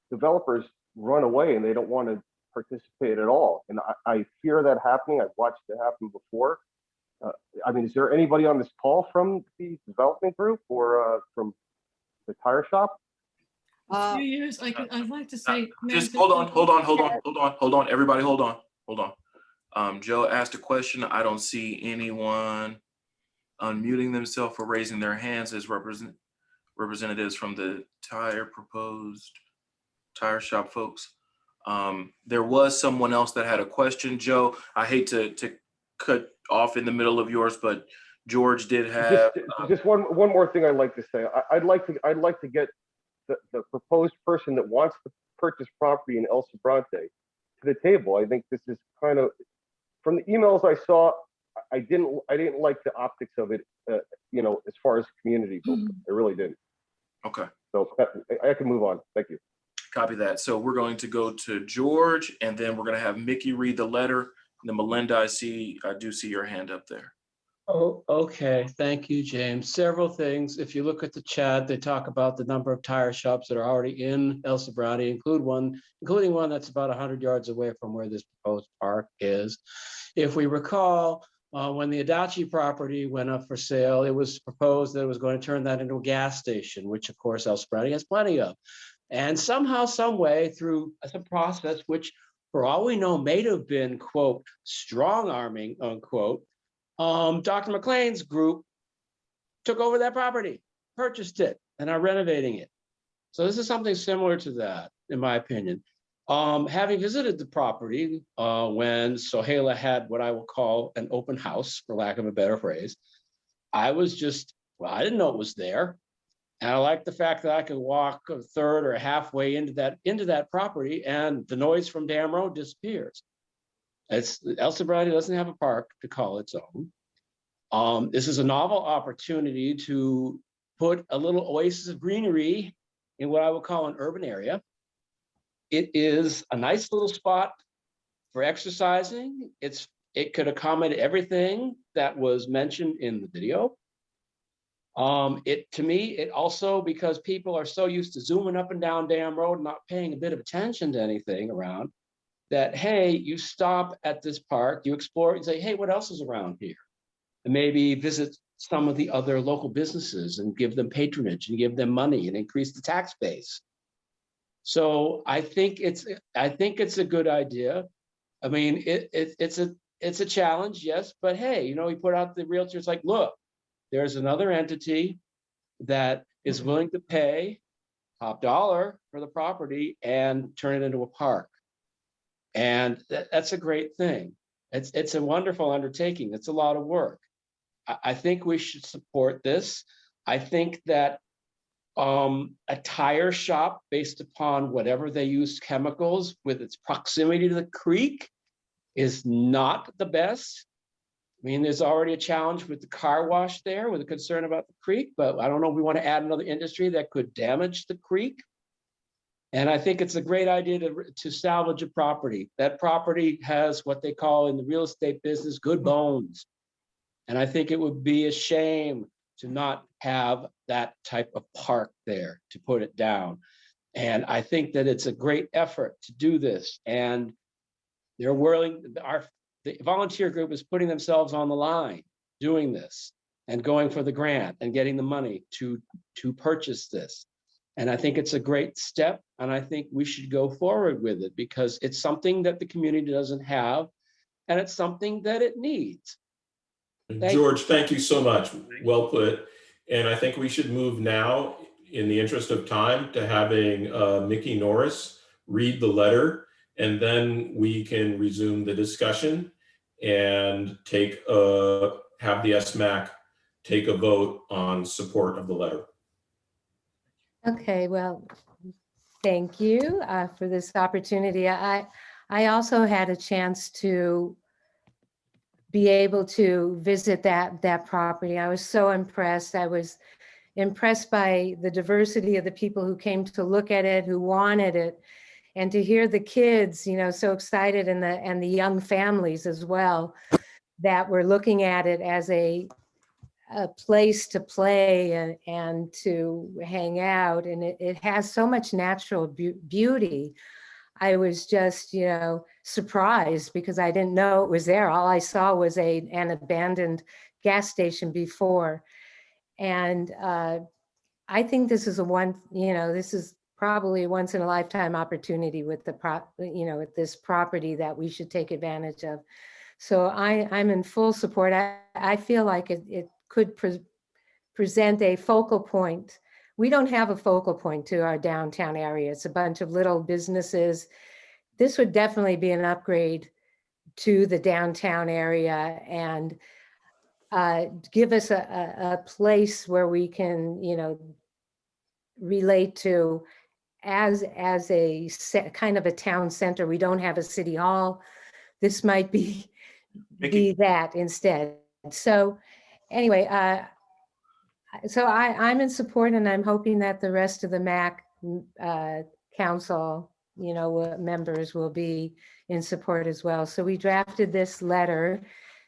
S5: developers run away and they don't want to participate at all. And I fear that happening. I've watched it happen before. I mean, is there anybody on this call from the development group or from the tire shop?
S2: A few years, I'd like to say.
S3: Just hold on. Everybody, hold on. Joe asked a question. I don't see anyone unmuting themselves or raising their hands as representatives from the proposed tire shop folks. There was someone else that had a question. Joe, I hate to cut off in the middle of yours, but George did have
S5: just one more thing I'd like to say. I'd like to get the proposed person that wants to purchase property in El Sobrante to the table. I think this is kind of, from the emails I saw, I didn't like the optics of it, you know, as far as community building. I really didn't.
S3: Okay.
S5: So I can move on. Thank you.
S3: Copy that. So we're going to go to George, and then we're going to have Mickey read the letter. And then Melinda, I do see your hand up there.
S8: Oh, okay. Thank you, James. Several things. If you look at the chat, they talk about the number of tire shops that are already in El Sobrante, including one that's about 100 yards away from where this proposed park is. If we recall, when the Adachi property went up for sale, it was proposed that it was going to turn that into a gas station, which of course El Sobrante has plenty of. And somehow, some way, through some process, which for all we know may have been, quote, strong arming, unquote, Dr. McLean's group took over that property, purchased it, and are renovating it. So this is something similar to that, in my opinion. Having visited the property when Sohaila had what I will call an open house, for lack of a better phrase, I was just, well, I didn't know it was there. And I like the fact that I could walk a third or halfway into that property and the noise from Dam Road disappears. El Sobrante doesn't have a park to call its own. This is a novel opportunity to put a little oasis of greenery in what I would call an urban area. It is a nice little spot for exercising. It could accommodate everything that was mentioned in the video. To me, it also, because people are so used to zooming up and down Dam Road, not paying a bit of attention to anything around, that, hey, you stop at this park, you explore, you say, hey, what else is around here? And maybe visit some of the other local businesses and give them patronage and give them money and increase the tax base. So I think it's a good idea. I mean, it's a challenge, yes, but hey, you know, we put out the realtors like, look, there's another entity that is willing to pay top dollar for the property and turn it into a park. And that's a great thing. It's a wonderful undertaking. It's a lot of work. I think we should support this. I think that a tire shop, based upon whatever they use chemicals with its proximity to the creek, is not the best. I mean, there's already a challenge with the car wash there with a concern about the creek, but I don't know if we want to add another industry that could damage the creek. And I think it's a great idea to salvage a property. That property has what they call in the real estate business, good bones. And I think it would be a shame to not have that type of park there, to put it down. And I think that it's a great effort to do this. And they're willing, the volunteer group is putting themselves on the line doing this and going for the grant and getting the money to purchase this. And I think it's a great step, and I think we should go forward with it because it's something that the community doesn't have, and it's something that it needs.
S1: George, thank you so much. Well put. And I think we should move now, in the interest of time, to having Mickey Norris read the letter, and then we can resume the discussion and have the ESMAC take a vote on support of the letter.
S9: Okay, well, thank you for this opportunity. I also had a chance to be able to visit that property. I was so impressed. I was impressed by the diversity of the people who came to look at it, who wanted it, and to hear the kids, you know, so excited, and the young families as well, that were looking at it as a place to play and to hang out. And it has so much natural beauty. I was just, you know, surprised because I didn't know it was there. All I saw was an abandoned gas station before. And I think this is this is probably a once in a lifetime opportunity with with this property that we should take advantage of. So I'm in full support. I feel like it could present a focal point. We don't have a focal point to our downtown area. It's a bunch of little businesses. This would definitely be an upgrade to the downtown area and give us a place where we can, you know, relate to as a kind of a town center. We don't have a city hall. This might be that instead. So anyway, so I'm in support, and I'm hoping that the rest of the MAC council, you know, members will be in support as well. So we drafted this letter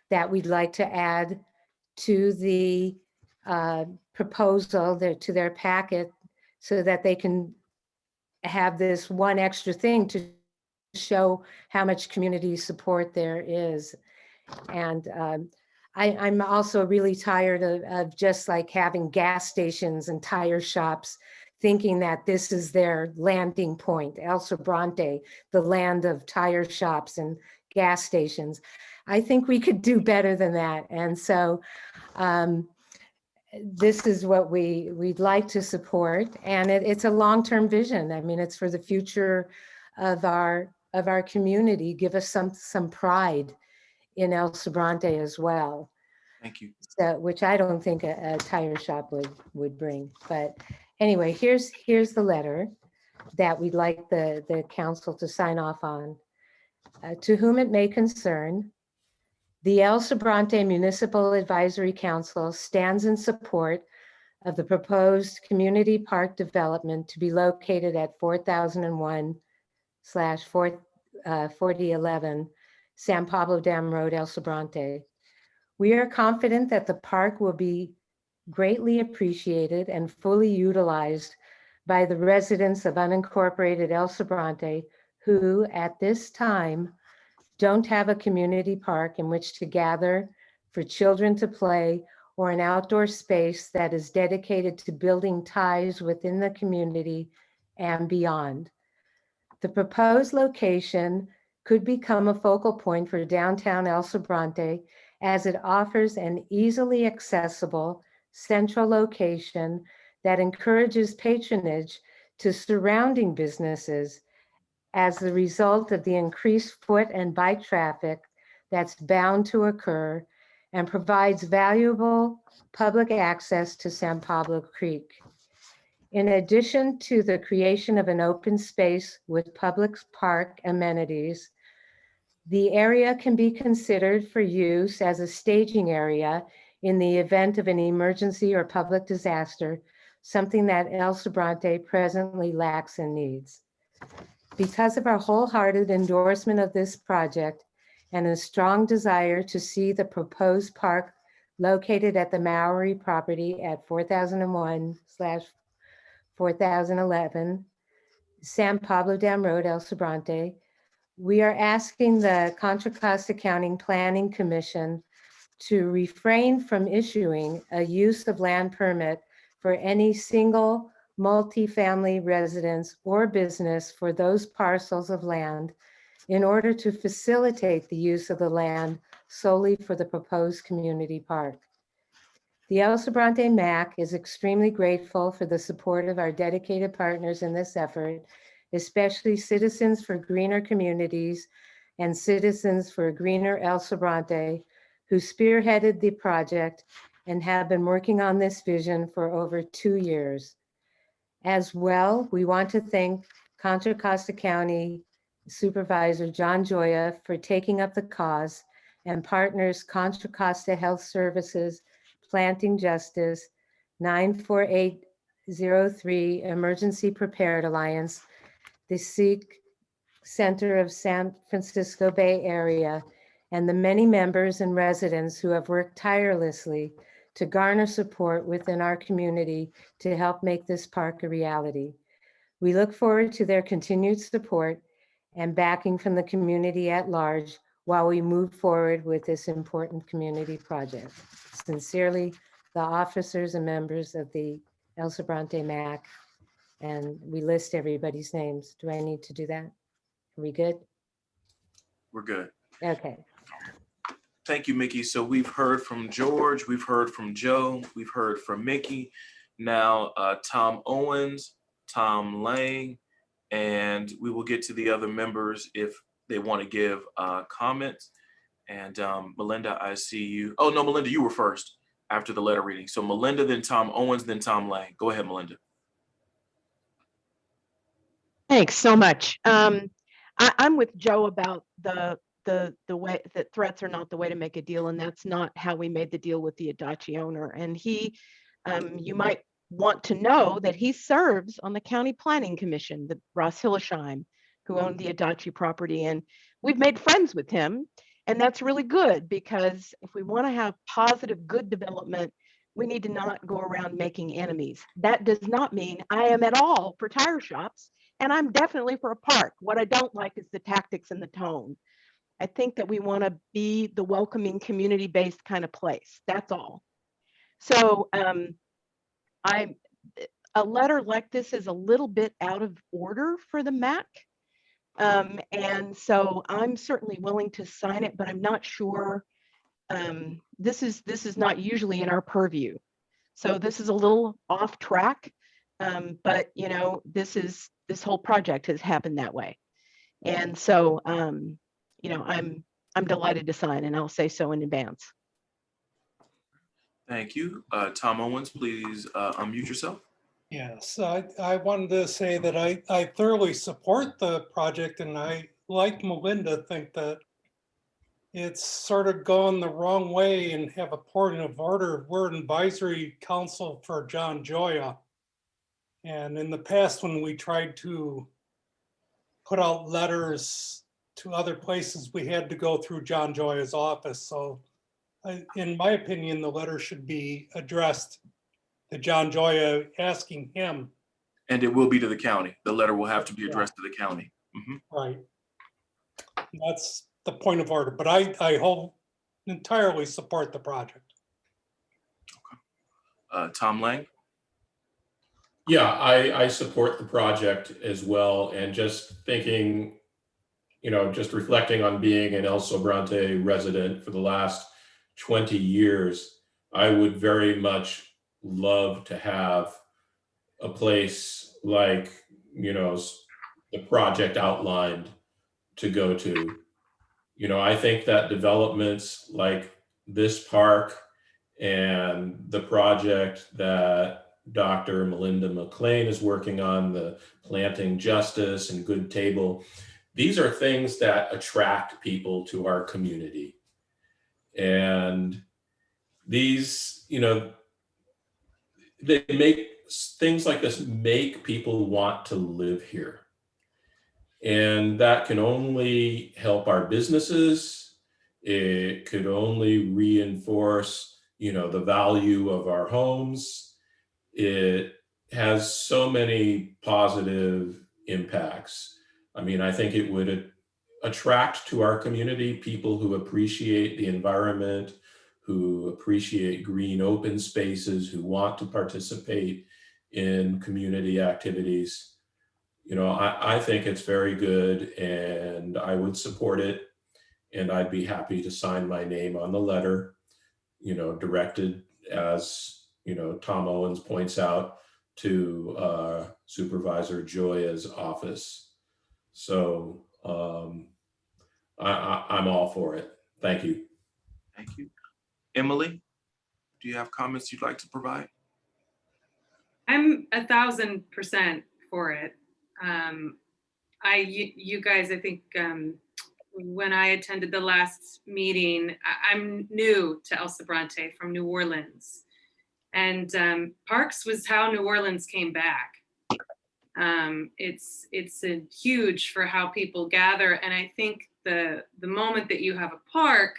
S9: that we'd like to add to the proposal, to their packet, so that they can have this one extra thing to show how much community support there is. And I'm also really tired of just like having gas stations and tire shops thinking that this is their landing point, El Sobrante, the land of tire shops and gas stations. I think we could do better than that. And so this is what we'd like to support. And it's a long-term vision. I mean, it's for the future of our community. Give us some pride in El Sobrante as well.
S3: Thank you.
S9: So, which I don't think a tire shop would bring. But anyway, here's the letter that we'd like the council to sign off on. To whom it may concern, the El Sobrante Municipal Advisory Council stands in support of the proposed community park development to be located at 4011 San Pablo Dam Road, El Sobrante. We are confident that the park will be greatly appreciated and fully utilized by the residents of unincorporated El Sobrante, who at this time don't have a community park in which to gather for children to play, or an outdoor space that is dedicated to building ties within the community and beyond. The proposed location could become a focal point for downtown El Sobrante, as it offers an easily accessible central location that encourages patronage to surrounding businesses as the result of the increased foot and bike traffic that's bound to occur, and provides valuable public access to San Pablo Creek. In addition to the creation of an open space with public park amenities, the area can be considered for use as a staging area in the event of an emergency or public disaster, something that El Sobrante presently lacks and needs. Because of our wholehearted endorsement of this project and a strong desire to see the proposed park located at the Maori property at 4001/4011 San Pablo Dam Road, El Sobrante, we are asking the Contra Costa County Planning Commission to refrain from issuing a use of land permit for any single multifamily residence or business for those parcels of land, in order to facilitate the use of the land solely for the proposed community park. The El Sobrante MAC is extremely grateful for the support of our dedicated partners in this effort, especially Citizens for Greener Communities and Citizens for a Greener El Sobrante, who spearheaded the project and have been working on this vision for over 2 years. As well, we want to thank Contra Costa County Supervisor John Joya for taking up the cause and partners Contra Costa Health Services, Planting Justice, 94803 Emergency Prepared Alliance, the Sikh Center of San Francisco Bay Area, and the many members and residents who have worked tirelessly to garner support within our community to help make this park a reality. We look forward to their continued support and backing from the community at large while we move forward with this important community project. Sincerely, the officers and members of the El Sobrante MAC, and we list everybody's names. Do I need to do that? Are we good?
S3: We're good.
S9: Okay.
S3: Thank you, Mickey. So we've heard from George, we've heard from Joe, we've heard from Mickey. Now, Tom Owens, Tom Lang, and we will get to the other members if they want to give comments. And Melinda, I see you. Oh, no, Melinda, you were first after the letter reading. So Melinda, then Tom Owens, then Tom Lang. Go ahead, Melinda.
S6: Thanks so much. I'm with Joe about the way that threats are not the way to make a deal, and that's not how we made the deal with the Adachi owner. And he, you might want to know that he serves on the County Planning Commission, the Ross Hillesheim, who owned the Adachi property, and we've made friends with him, and that's really good because if we want to have positive, good development, we need to not go around making enemies. That does not mean I am at all for tire shops. And I'm definitely for a park. What I don't like is the tactics and the tone. I think that we want to be the welcoming, community-based kind of place. That's all. So a letter like this is a little bit out of order for the MAC. And so I'm certainly willing to sign it, but I'm not sure. This is not usually in our purview. So this is a little off track. But you know, this whole project has happened that way. And so, you know, I'm delighted to sign, and I'll say so in advance.
S3: Thank you. Tom Owens, please unmute yourself.
S12: Yes, I wanted to say that I thoroughly support the project, and I, like Melinda, think that it's sort of gone the wrong way and have a point of order. We're an advisory council for John Joya. And in the past, when we tried to put out letters to other places, we had to go through John Joya's office. So in my opinion, the letter should be addressed to John Joya, asking him.
S3: And it will be to the county. The letter will have to be addressed to the county. Mm-hmm.
S12: Right. That's the point of order, but I entirely support the project.
S3: Okay. Tom Lang?
S1: Yeah, I support the project as well. And just thinking, you know, just reflecting on being an El Sobrante resident for the last 20 years, I would very much love to have a place like, you know, the project outlined to go to. You know, I think that developments like this park and the project that Dr. Melinda McLean is working on, the Planting Justice and Good Table, these are things that attract people to our community. And these, you know, they make things like this make people want to live here. And that can only help our businesses. It could only reinforce, you know, the value of our homes. It has so many positive impacts. I mean, I think it would attract to our community people who appreciate the environment, who appreciate green open spaces, who want to participate in community activities. You know, I think it's very good and I would support it. And I'd be happy to sign my name on the letter, you know, directed, as, you know, Tom Owens points out, to Supervisor Joya's office. So I'm all for it. Thank you.
S3: Thank you. Emily, do you have comments you'd like to provide?
S13: I'm 1,000% for it. You guys, I think when I attended the last meeting. I'm new to El Sobrante from New Orleans, and parks was how New Orleans came back. It's huge for how people gather, and I think the moment that you have a park,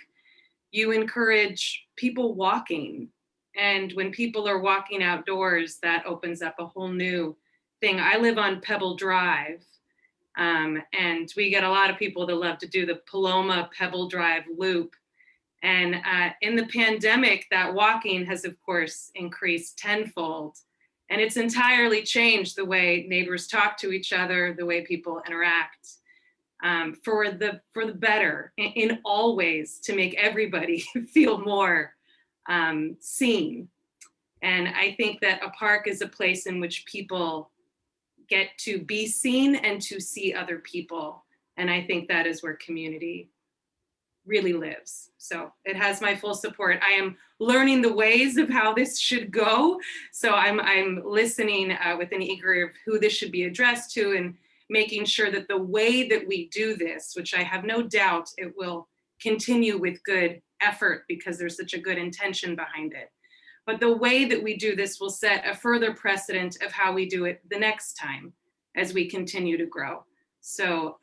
S13: you encourage people walking, and when people are walking outdoors, that opens up a whole new thing. I live on Pebble Drive, and we get a lot of people that love to do the Paloma Pebble Drive loop. And in the pandemic, that walking has, of course, increased tenfold. And it's entirely changed the way neighbors talk to each other, the way people interact, for the better in all ways, to make everybody feel more seen. And I think that a park is a place in which people get to be seen and to see other people. And I think that is where community really lives. So it has my full support. I am learning the ways of how this should go. So I'm listening with an eager ear of who this should be addressed to, and making sure that the way that we do this, which I have no doubt it will continue with good effort because there's such a good intention behind it. But the way that we do this will set a further precedent of how we do it the next time as we continue to grow. So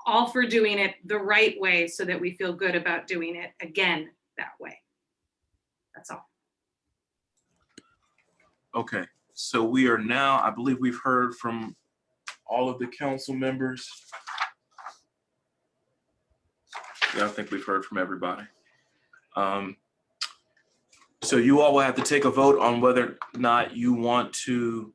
S13: all for doing it the right way so that we feel good about doing it again that way. That's all.
S3: Okay, so we are now, I believe we've heard from all of the council members. Yeah, I think we've heard from everybody. So you all will have to take a vote on whether or not you want to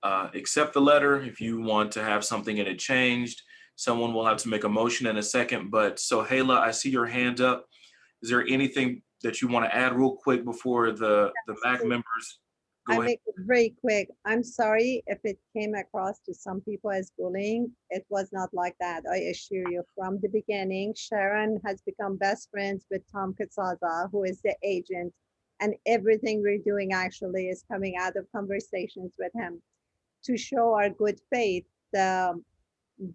S3: accept the letter. If you want to have something in it changed, someone will have to make a motion in a second. But so Hala, I see your hand up. Is there anything that you want to add real quick before the MAC members go
S11: I
S3: ahead?
S11: make it very quick. I'm sorry if it came across to some people as bullying. It was not like that. I assure you, from the beginning, Sharon has become best friends with Tom Katsaza, who is the agent, and everything we're doing actually is coming out of conversations with him. To show our good faith, the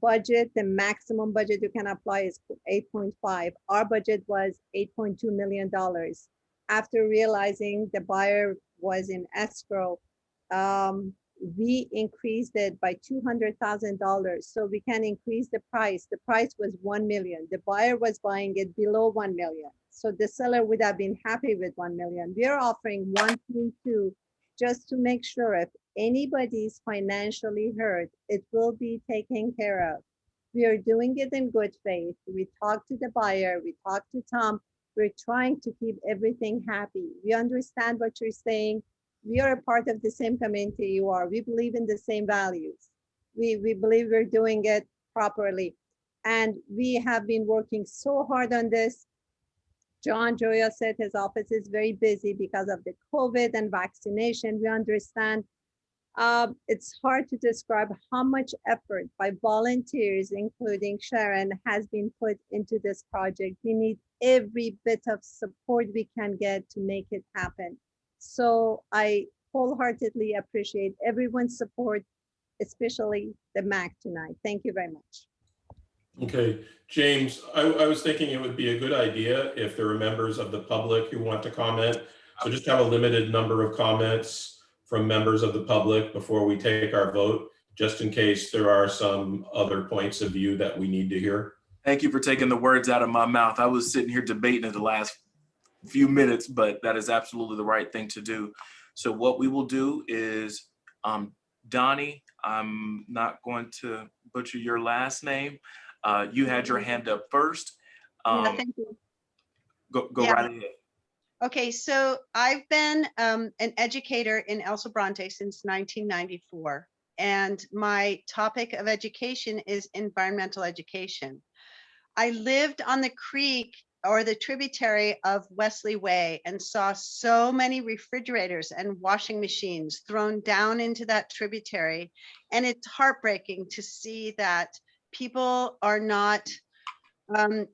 S11: budget, the maximum budget you can apply is 8.5. Our budget was $8.2 million. After realizing the buyer was in escrow, we increased it by $200,000 so we can increase the price. The price was 1 million. The buyer was buying it below 1 million. So the seller would have been happy with 1 million. We are offering 1.2 just to make sure if anybody's financially hurt, it will be taken care of. We are doing it in good faith. We talked to the buyer, we talked to Tom. We're trying to keep everything happy. We understand what you're saying. We are a part of the same community you are. We believe in the same values. We believe we're doing it properly. And we have been working so hard on this. John Joya said his office is very busy because of the COVID and vaccination. We understand. It's hard to describe how much effort by volunteers, including Sharon, has been put into this project. We need every bit of support we can get to make it happen. So I wholeheartedly appreciate everyone's support, especially the MAC tonight. Thank you very much.
S1: Okay, James, I was thinking it would be a good idea if there are members of the public who want to comment. So just have a limited number of comments from members of the public before we take our vote, just in case there are some other points of view that we need to hear.
S3: Thank you for taking the words out of my mouth. I was sitting here debating it the last few minutes, but that is absolutely the right thing to do. So what we will do is, Donnie, I'm not going to butcher your last name. You had your hand up first.
S14: Yeah, thank you.
S3: Go
S14: Yeah.
S3: right ahead.
S14: Okay, so I've been an educator in El Sobrante since 1994, and my topic of education is environmental education. I lived on the creek or the tributary of Wesley Way and saw so many refrigerators and washing machines thrown down into that tributary, and it's heartbreaking to see that people are not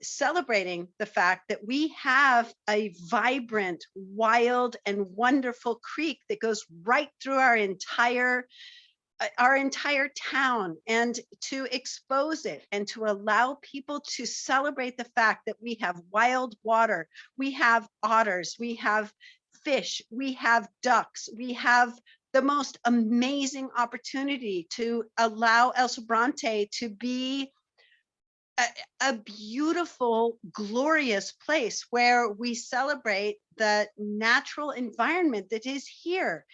S14: celebrating the fact that we have a vibrant, wild, and wonderful creek that goes right through our entire our entire town and to expose it and to allow people to celebrate the fact that we have wild water, we have otters, we have fish, we have ducks, we have the most amazing opportunity to allow El Sobrante to be a beautiful, glorious place where we celebrate the natural environment that is here.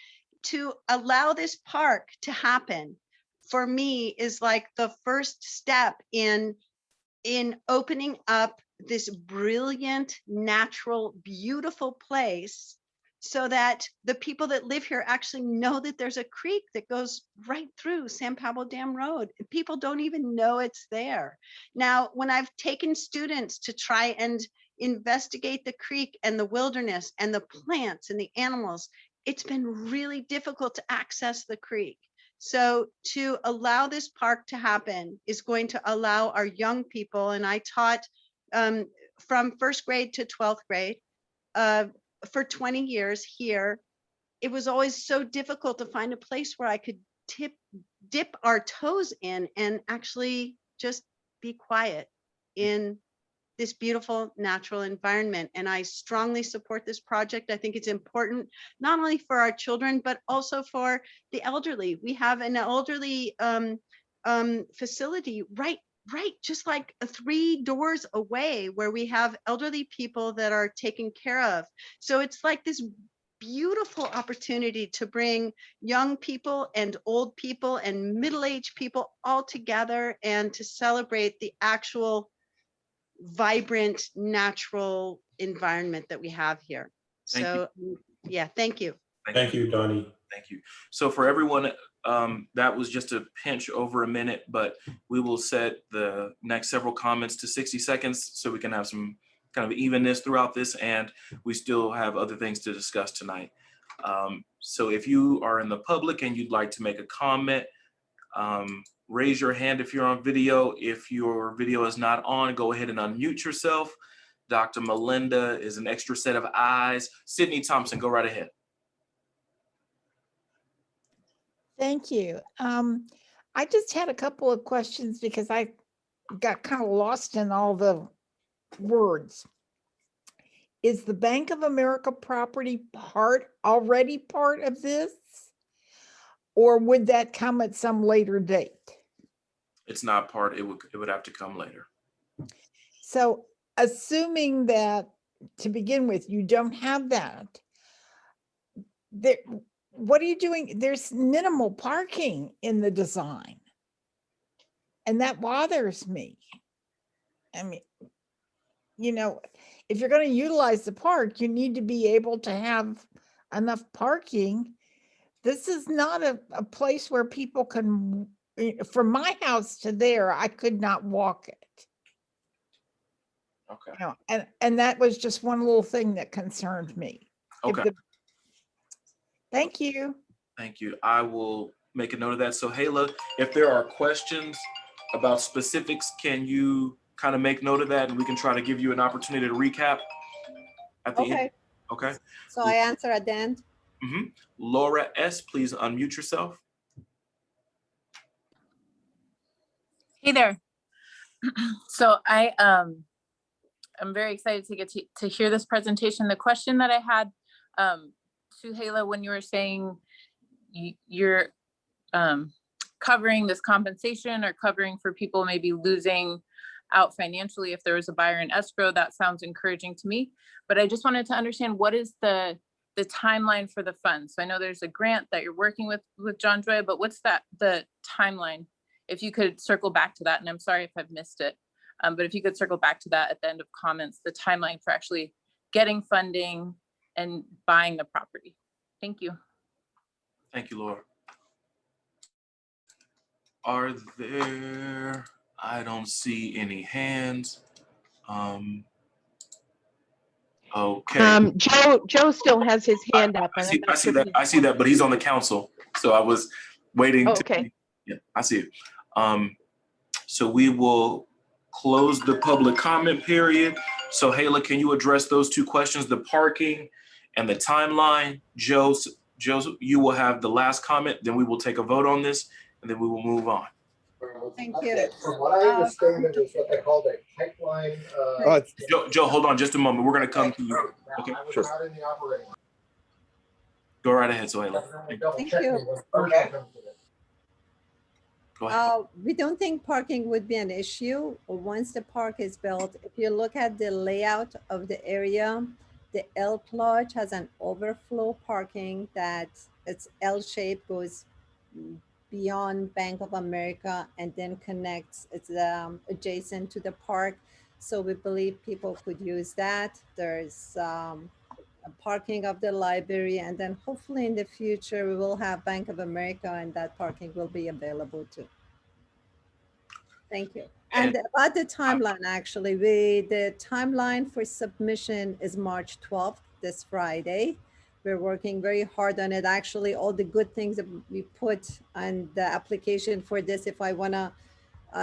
S14: To allow this park to happen, for me, is like the first step in opening up this brilliant, natural, beautiful place, so that the people that live here actually know that there's a creek that goes right through San Pablo Dam Road. People don't even know it's there. Now, when I've taken students to try and investigate the creek and the wilderness and the plants and the animals, it's been really difficult to access the creek. So to allow this park to happen is going to allow our young people, and I taught from first grade to 12th grade, for 20 years here. It was always so difficult to find a place where I could dip our toes in and actually just be quiet in this beautiful natural environment. And I strongly support this project. I think it's important, not only for our children, but also for the elderly. We have an elderly facility right just like 3 doors away, where we have elderly people that are taken care of. So it's like this beautiful opportunity to bring young people and old people and middle-aged people all together and to celebrate the actual vibrant natural environment that we have here. So yeah, thank you.
S1: Thank you, Donnie.
S3: Thank you. So for everyone, that was just a pinch over a minute, but we will set the next several comments to 60 seconds so we can have some kind of evenness throughout this, and we still have other things to discuss tonight. So if you are in the public and you'd like to make a comment, raise your hand if you're on video. If your video is not on, go ahead and unmute yourself. Dr. Melinda is an extra set of eyes. Sydney Thompson, go right ahead.
S10: Thank you. I just had a couple of questions because I got kind of lost in all the words. Is the Bank of America property already part of this? Or would that come at some later date?
S3: It's not part, it would have to come later.
S10: So assuming that to begin with, you don't have that, what are you doing? There's minimal parking in the design. And that bothers me. I mean, you know, if you're going to utilize the park, you need to be able to have enough parking. This is not a place where people can, from my house to there, I could not walk it.
S3: Okay.
S10: You know, and that was just one little thing that concerned me.
S3: Okay.
S10: Thank you.
S3: Thank you. I will make a note of that. So Hala, if there are questions about specifics, can you kind of make note of that and we can try to give you an opportunity to recap at the end? Okay.
S11: So I answer at the end.
S3: Mm-hmm. Laura S., please unmute yourself.
S15: Hey there. So I'm very excited to get to hear this presentation. The question that I had to Hala, when you were saying you're covering this compensation or covering for people maybe losing out financially if there was a buyer in escrow, that sounds encouraging to me. But I just wanted to understand, what is the timeline for the funds? So I know there's a grant that you're working with John Joy, but what's the timeline? If you could circle back to that, and I'm sorry if I've missed it, but if you could circle back to that at the end of comments, the timeline for actually getting funding and buying the property. Thank you.
S3: Thank you, Laura. Are there, I don't see any hands. Okay.
S6: Joe still has his hand up.
S3: I see that, but he's on the council. So I was waiting.
S6: Okay.
S3: Yeah, I see it. So we will close the public comment period. So Hala, can you address those two questions, the parking and the timeline? Joe, Joseph, you will have the last comment, then we will take a vote on this, and then we will move on.
S11: Thank you.
S16: From what I understand, it is what they call a pipeline.
S3: Joe, hold on just a moment. We're going to come to you. Okay,
S16: Sure. Not in the operating.
S3: Go right ahead, Sohaila.
S11: Thank you.
S16: Okay.
S3: Go ahead.
S11: We don't think parking would be an issue once the park is built. If you look at the layout of the area, the L Lodge has an overflow parking that it's L-shaped, goes beyond Bank of America and then connects. It's adjacent to the park. So we believe people could use that. There's a parking of the library, and then hopefully in the future we will have Bank of America and that parking will be available too. Thank you. And about the timeline, actually, the timeline for submission is March 12th, this Friday. We're working very hard on it. Actually, all the good things that we put on the application for this, if I want to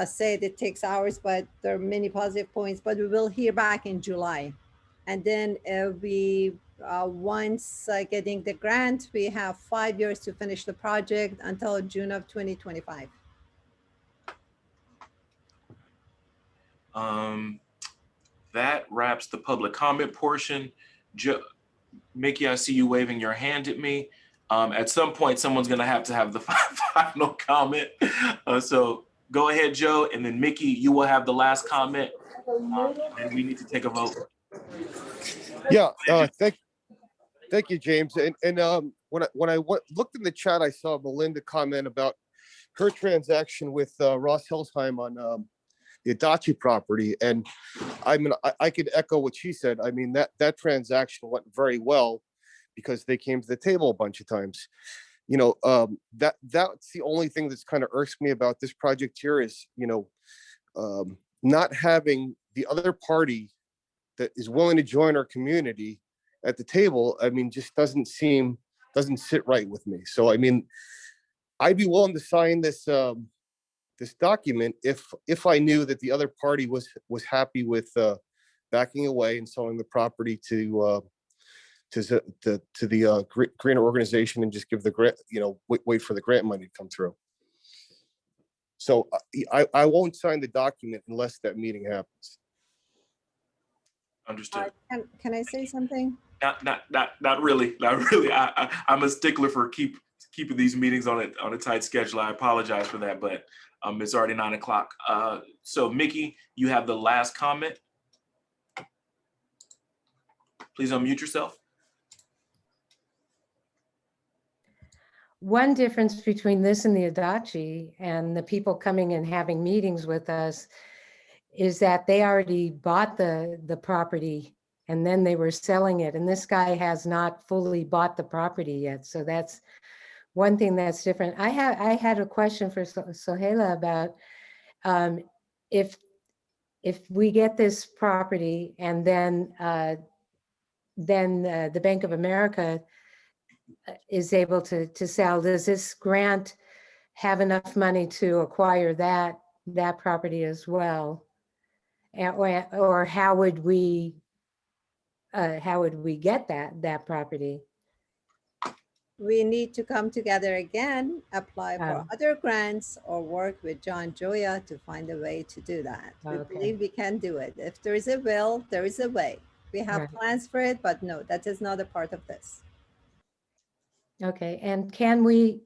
S11: say it takes hours, but there are many positive points, but we will hear back in July. And then once getting the grant, we have 5 years to finish the project until June of 2025.
S3: That wraps the public comment portion. Mickey, I see you waving your hand at me. At some point, someone's going to have the final comment. So go ahead, Joe, and then Mickey, you will have the last comment. And we need to take a vote.
S5: Yeah, thank you, James. And when I looked in the chat, I saw Melinda comment about her transaction with Ross Helsheim on the Adachi property, and I mean, I could echo what she said. I mean, that transaction went very well because they came to the table a bunch of times. You know, that's the only thing that's kind of irks me about this project here is, you know, not having the other party that is willing to join our community at the table. I mean, just doesn't sit right with me. So, I mean, I'd be willing to sign this this document if I knew that the other party was happy with backing away and selling the property to the grant organization and just give the grant, you know, wait for the grant money to come through. So I won't sign the document unless that meeting happens.
S3: Understood.
S11: Can I say something?
S3: Not really. I'm a stickler for keeping these meetings on a tight schedule. I apologize for that, but it's already 9 o'clock. So Mickey, you have the last comment. Please unmute yourself.
S9: One difference between this and the Adachi and the people coming and having meetings with us is that they already bought the property and then they were selling it. And this guy has not fully bought the property yet. So that's one thing that's different. I had a question for Sohaila about if we get this property and then the Bank of America is able to sell, does this grant have enough money to acquire that property as well? Or how would we get that property?
S11: We need to come together again, apply for other grants, or work with John Joya to find a way to do that. We believe we can do it. If there is a will, there is a way. We have plans for it, but no, that is not a part of this.
S9: Okay, and can we,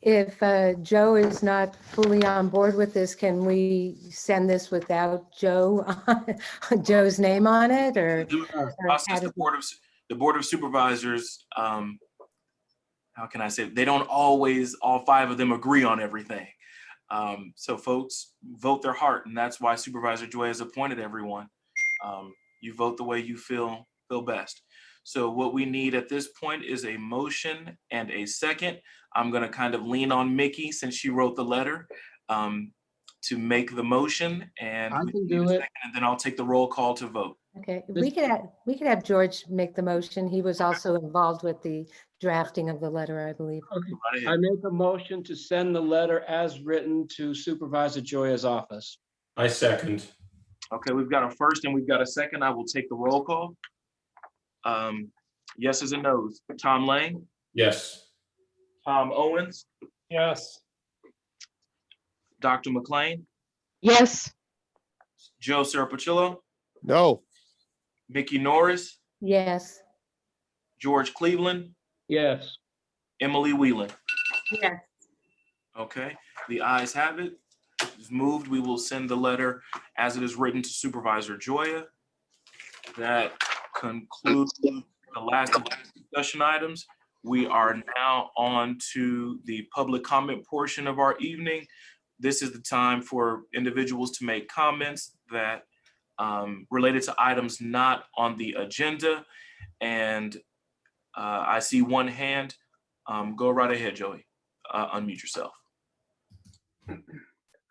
S9: if Joe is not fully on board with this, can we send this without Joe's name on it, or?
S3: Process, the board of supervisors, how can I say, they don't always, all 5 of them agree on everything. So folks vote their heart, and that's why Supervisor Joy has appointed everyone. You vote the way you feel best. So what we need at this point is a motion and a second. I'm going to kind of lean on Mickey since she wrote the letter to make the motion, and
S8: I can do it.
S3: And then I'll take the roll call to vote.
S9: Okay, we could have George make the motion. He was also involved with the drafting of the letter, I believe.
S8: Okay. I make a motion to send the letter as written to Supervisor Joya's office.
S1: I second.
S3: Okay, we've got a first and we've got a second. I will take the roll call. Yeses and nos. Tom Lang.
S1: Yes.
S3: Tom Owens,
S12: Yes.
S3: Dr. McLean,
S6: Yes.
S3: Joe Serapicillo,
S16: No.
S3: Mickey Norris,
S9: Yes.
S3: George Cleveland,
S8: Yes.
S3: Emily Whelan.
S13: Yes.
S3: Okay, the ayes have it. It's moved. We will send the letter as it is written to Supervisor Joya. That concludes the last of the discussion items. We are now on to the public comment portion of our evening. This is the time for individuals to make comments that related to items not on the agenda. And I see one hand. Go right ahead, Joey. Unmute yourself.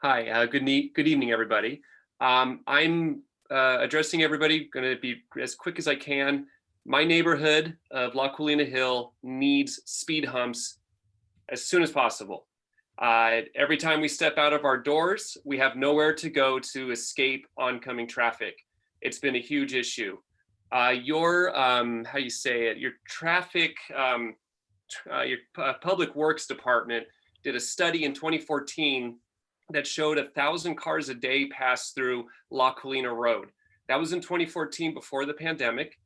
S17: Hi, good evening, everybody. I'm addressing everybody, going to be as quick as I can. My neighborhood of La Colina Hill needs speed humps as soon as possible. Every time we step out of our doors, we have nowhere to go to escape oncoming traffic. It's been a huge issue. Your, how you say it, your traffic, your public works department did a study in 2014 that showed 1,000 cars a day pass through La Colina Road. That was in 2014 before the pandemic.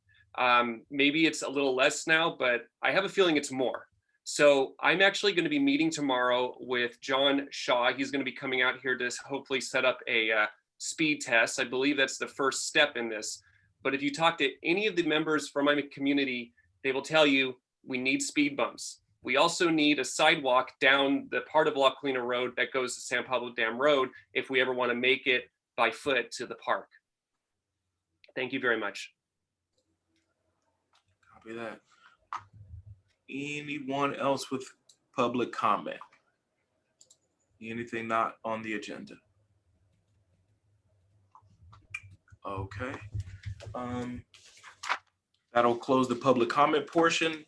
S17: Maybe it's a little less now, but I have a feeling it's more. So I'm actually going to be meeting tomorrow with John Shaw. He's going to be coming out here to hopefully set up a speed test. I believe that's the first step in this. But if you talk to any of the members from my community, they will tell you we need speed bumps. We also need a sidewalk down the part of La Colina Road that goes to San Pablo Dam Road if we ever want to make it by foot to the park. Thank you very much.
S3: Copy that. Anyone else with public comment? Anything not on the agenda? Okay. That'll close the public comment portion.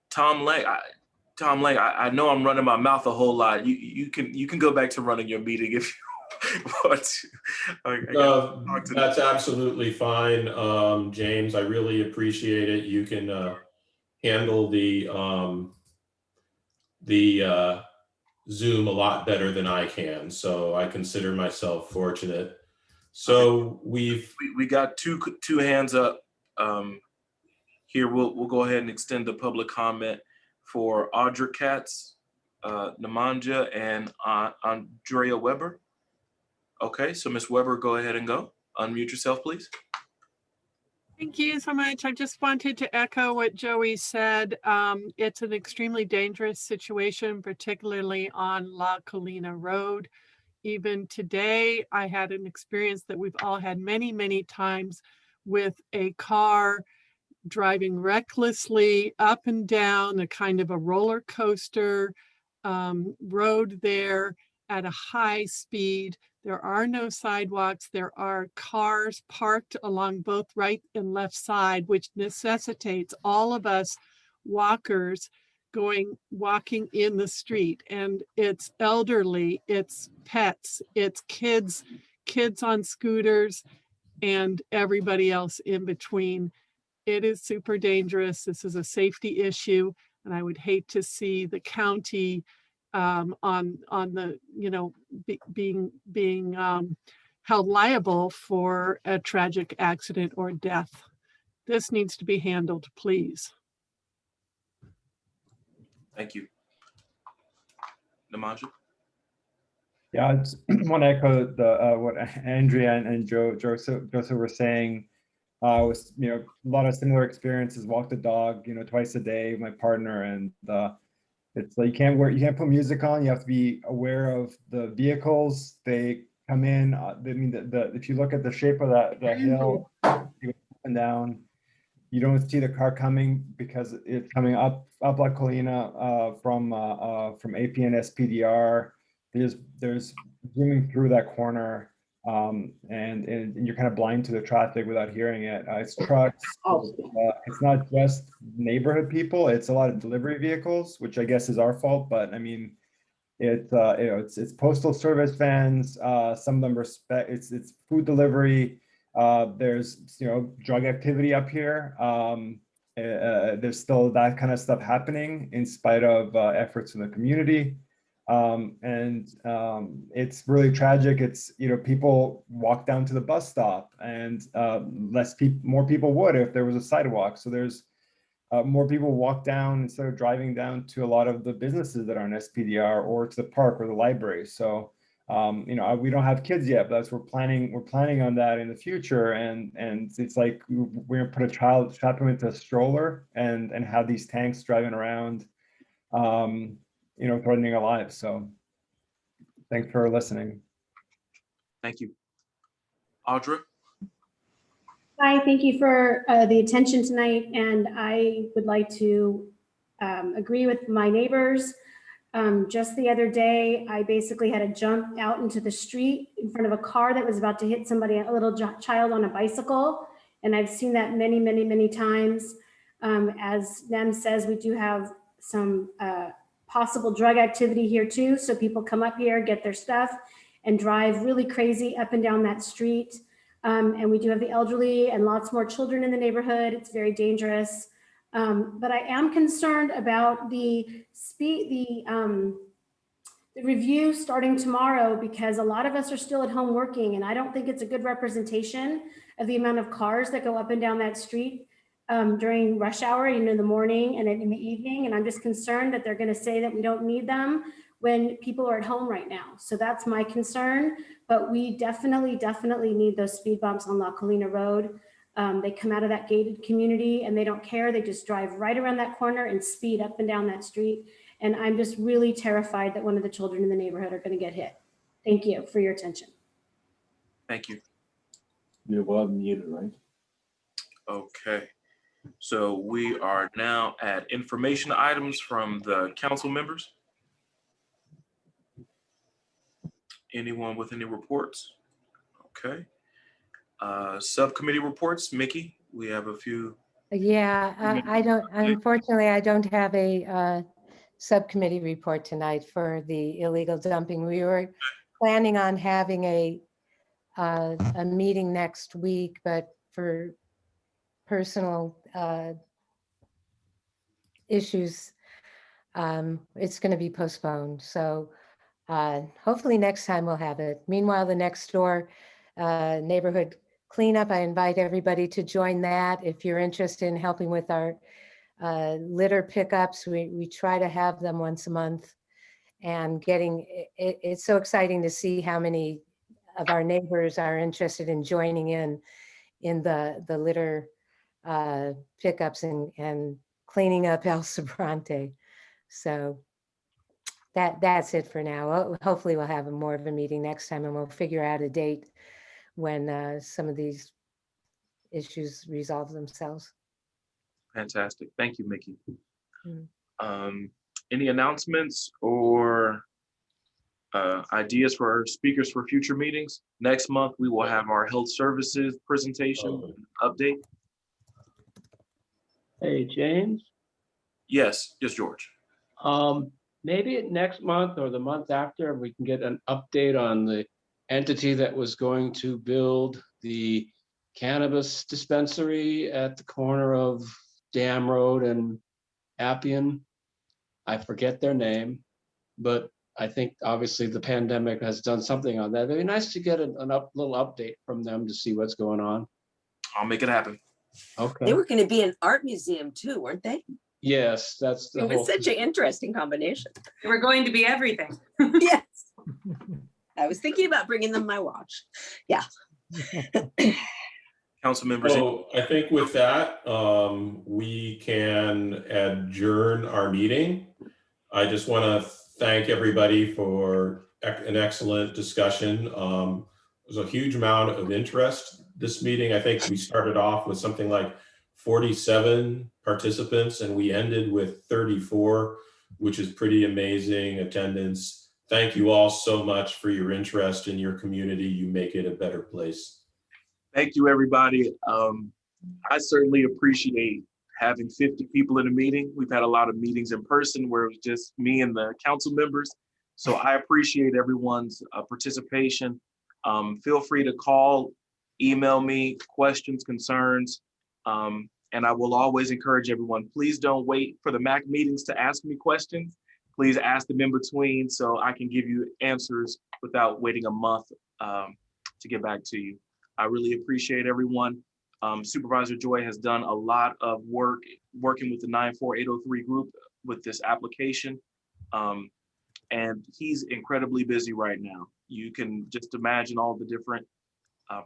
S3: Tom Lake, I know I'm running my mouth a whole lot. You can go back to running your meeting if you want to.
S1: That's absolutely fine, James. I really appreciate it. You can handle the Zoom a lot better than I can, so I consider myself fortunate. So we
S3: got two hands up. Here we'll go ahead and extend the public comment for Audra Katz, Nemanja, and Andrea Weber. Okay, so Ms. Weber, go ahead and go. Unmute yourself, please.
S20: Thank you so much. I just wanted to echo what Joey said. It's an extremely dangerous situation, particularly on La Colina Road. Even today, I had an experience that we've all had many, many times with a car driving recklessly up and down a kind of a roller coaster road there at a high speed. There are no sidewalks. There are cars parked along both right and left side, which necessitates all of us walkers walking in the street. And it's elderly, it's pets, it's kids on scooters, and everybody else in between. It is super dangerous. This is a safety issue, and I would hate to see the county on the, being held liable for a tragic accident or death. This needs to be handled, please.
S3: Thank you. Nemanja?
S22: Yeah, I just want to echo what Andrea and Joseph were saying. Was a lot of similar experiences. Walk the dog, twice a day with my partner, and it's like you can't put music on. You have to be aware of the vehicles. They come in. If you look at the shape of the hill, you go up and down. You don't see the car coming because it's coming up La Colina from APN SPDR. There's zooming through that corner. And you're kind of blind to the traffic without hearing it. It's trucks. It's not just neighborhood people. It's a lot of delivery vehicles, which I guess is our fault. But I mean, it's postal service vans. Some of them it's food delivery. There's drug activity up here. there's still that kind of stuff happening in spite of efforts from the community. It's really tragic. It's, people walk down to the bus stop, and more people would if there was a sidewalk. So there's more people walk down instead of driving down to a lot of the businesses that are in SPDR or to the park or the library. So, we don't have kids yet, but we're planning on that in the future. And it's like, we're gonna put a child, strap him into a stroller and have these tanks driving around, threatening our lives. So thanks for listening.
S3: Thank you. Audra?
S4: Hi, thank you for the attention tonight. And I would like to agree with my neighbors. Just the other day, I basically had to jump out into the street in front of a car that was about to hit somebody, a little child on a bicycle. And I've seen that many, many, many times. As Nem says, we do have some possible drug activity here too. So people come up here, get their stuff, and drive really crazy up and down that street. And we do have the elderly and lots more children in the neighborhood. It's very dangerous. But I am concerned about the review starting tomorrow, because a lot of us are still at home working, and I don't think it's a good representation of the amount of cars that go up and down that street during rush hour, in the morning and in the evening. And I'm just concerned that they're going to say that we don't need them when people are at home right now. So that's my concern. But we definitely need those speed bumps on La Colina Road. They come out of that gated community and they don't care. They just drive right around that corner and speed up and down that street. And I'm just really terrified that one of the children in the neighborhood are going to get hit. Thank you for your attention.
S3: Thank you.
S18: You're well muted, right?
S3: Okay. So we are now at information items from the council members. Anyone with any reports? Okay. Subcommittee reports, Mickey, we have a few.
S9: Yeah, unfortunately, I don't have a subcommittee report tonight for the illegal dumping. We were planning on having a meeting next week, but for personal issues, it's going to be postponed. So hopefully next time we'll have it. Meanwhile, the next door neighborhood cleanup, I invite everybody to join that. If you're interested in helping with our litter pickups, we try to have them once a month, and it's so exciting to see how many of our neighbors are interested in joining in the litter pickups and cleaning up El Sobrante. So that's it for now. Hopefully we'll have more of a meeting next time, and we'll figure out a date when some of these issues resolve themselves.
S3: Fantastic. Thank you, Mickey.
S9: Mm.
S3: Any announcements or ideas for our speakers for future meetings? Next month, we will have our health services presentation update.
S8: Hey, James.
S3: Yes, George.
S8: Maybe next month or the month after, we can get an update on the entity that was going to build the cannabis dispensary at the corner of Dam Road and Appian. I forget their name, but I think obviously the pandemic has done something on that. It'd be nice to get a little update from them to see what's going on.
S3: I'll make it happen.
S8: Okay.
S19: They were going to be an art museum too, weren't they?
S8: Yes, that's the
S19: It was such an interesting combination.
S13: They were going to be everything.
S19: Yes. I was thinking about bringing them my watch. Yeah.
S3: Council members.
S1: So I think with that, we can adjourn our meeting. I just want to thank everybody for an excellent discussion. There's a huge amount of interest this meeting. I think we started off with something like 47 participants and we ended with 34, which is pretty amazing attendance. Thank you all so much for your interest in your community. You make it a better place.
S3: Thank you, everybody. I certainly appreciate having 50 people in a meeting. We've had a lot of meetings in person where it was just me and the council members. So I appreciate everyone's participation. Feel free to call, email me questions, concerns, And I will always encourage everyone, please don't wait for the MAC meetings to ask me questions. Please ask them in between so I can give you answers without waiting a month to get back to you. I really appreciate everyone. Supervisor Joy has done a lot of work working with the 94803 group with this application. And he's incredibly busy right now. You can just imagine all the different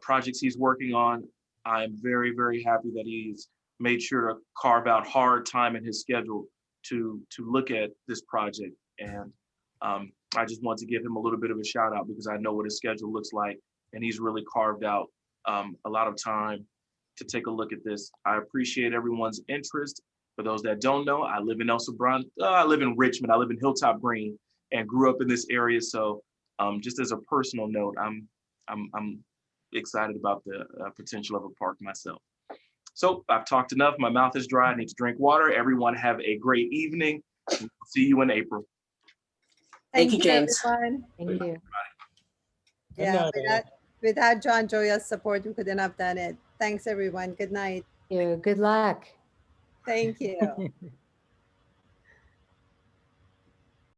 S3: projects he's working on. I'm very, very happy that he's made sure to carve out hard time in his schedule to look at this project. And I just want to give him a little bit of a shout out because I know what his schedule looks like, and he's really carved out a lot of time to take a look at this. I appreciate everyone's interest. For those that don't know, I live in El Sobrante, I live in Richmond, I live in Hilltop Green, and grew up in this area. So just as a personal note, I'm excited about the potential of a park myself. So I've talked enough. My mouth is dry. I need to drink water. Everyone have a great evening. We'll see you in April.
S19: Thank you, James.
S11: Everyone.
S9: Thank you.
S11: Yeah, without John Joya's support, we couldn't have done it. Thanks, everyone. Good night.
S9: Good luck.
S11: Thank you.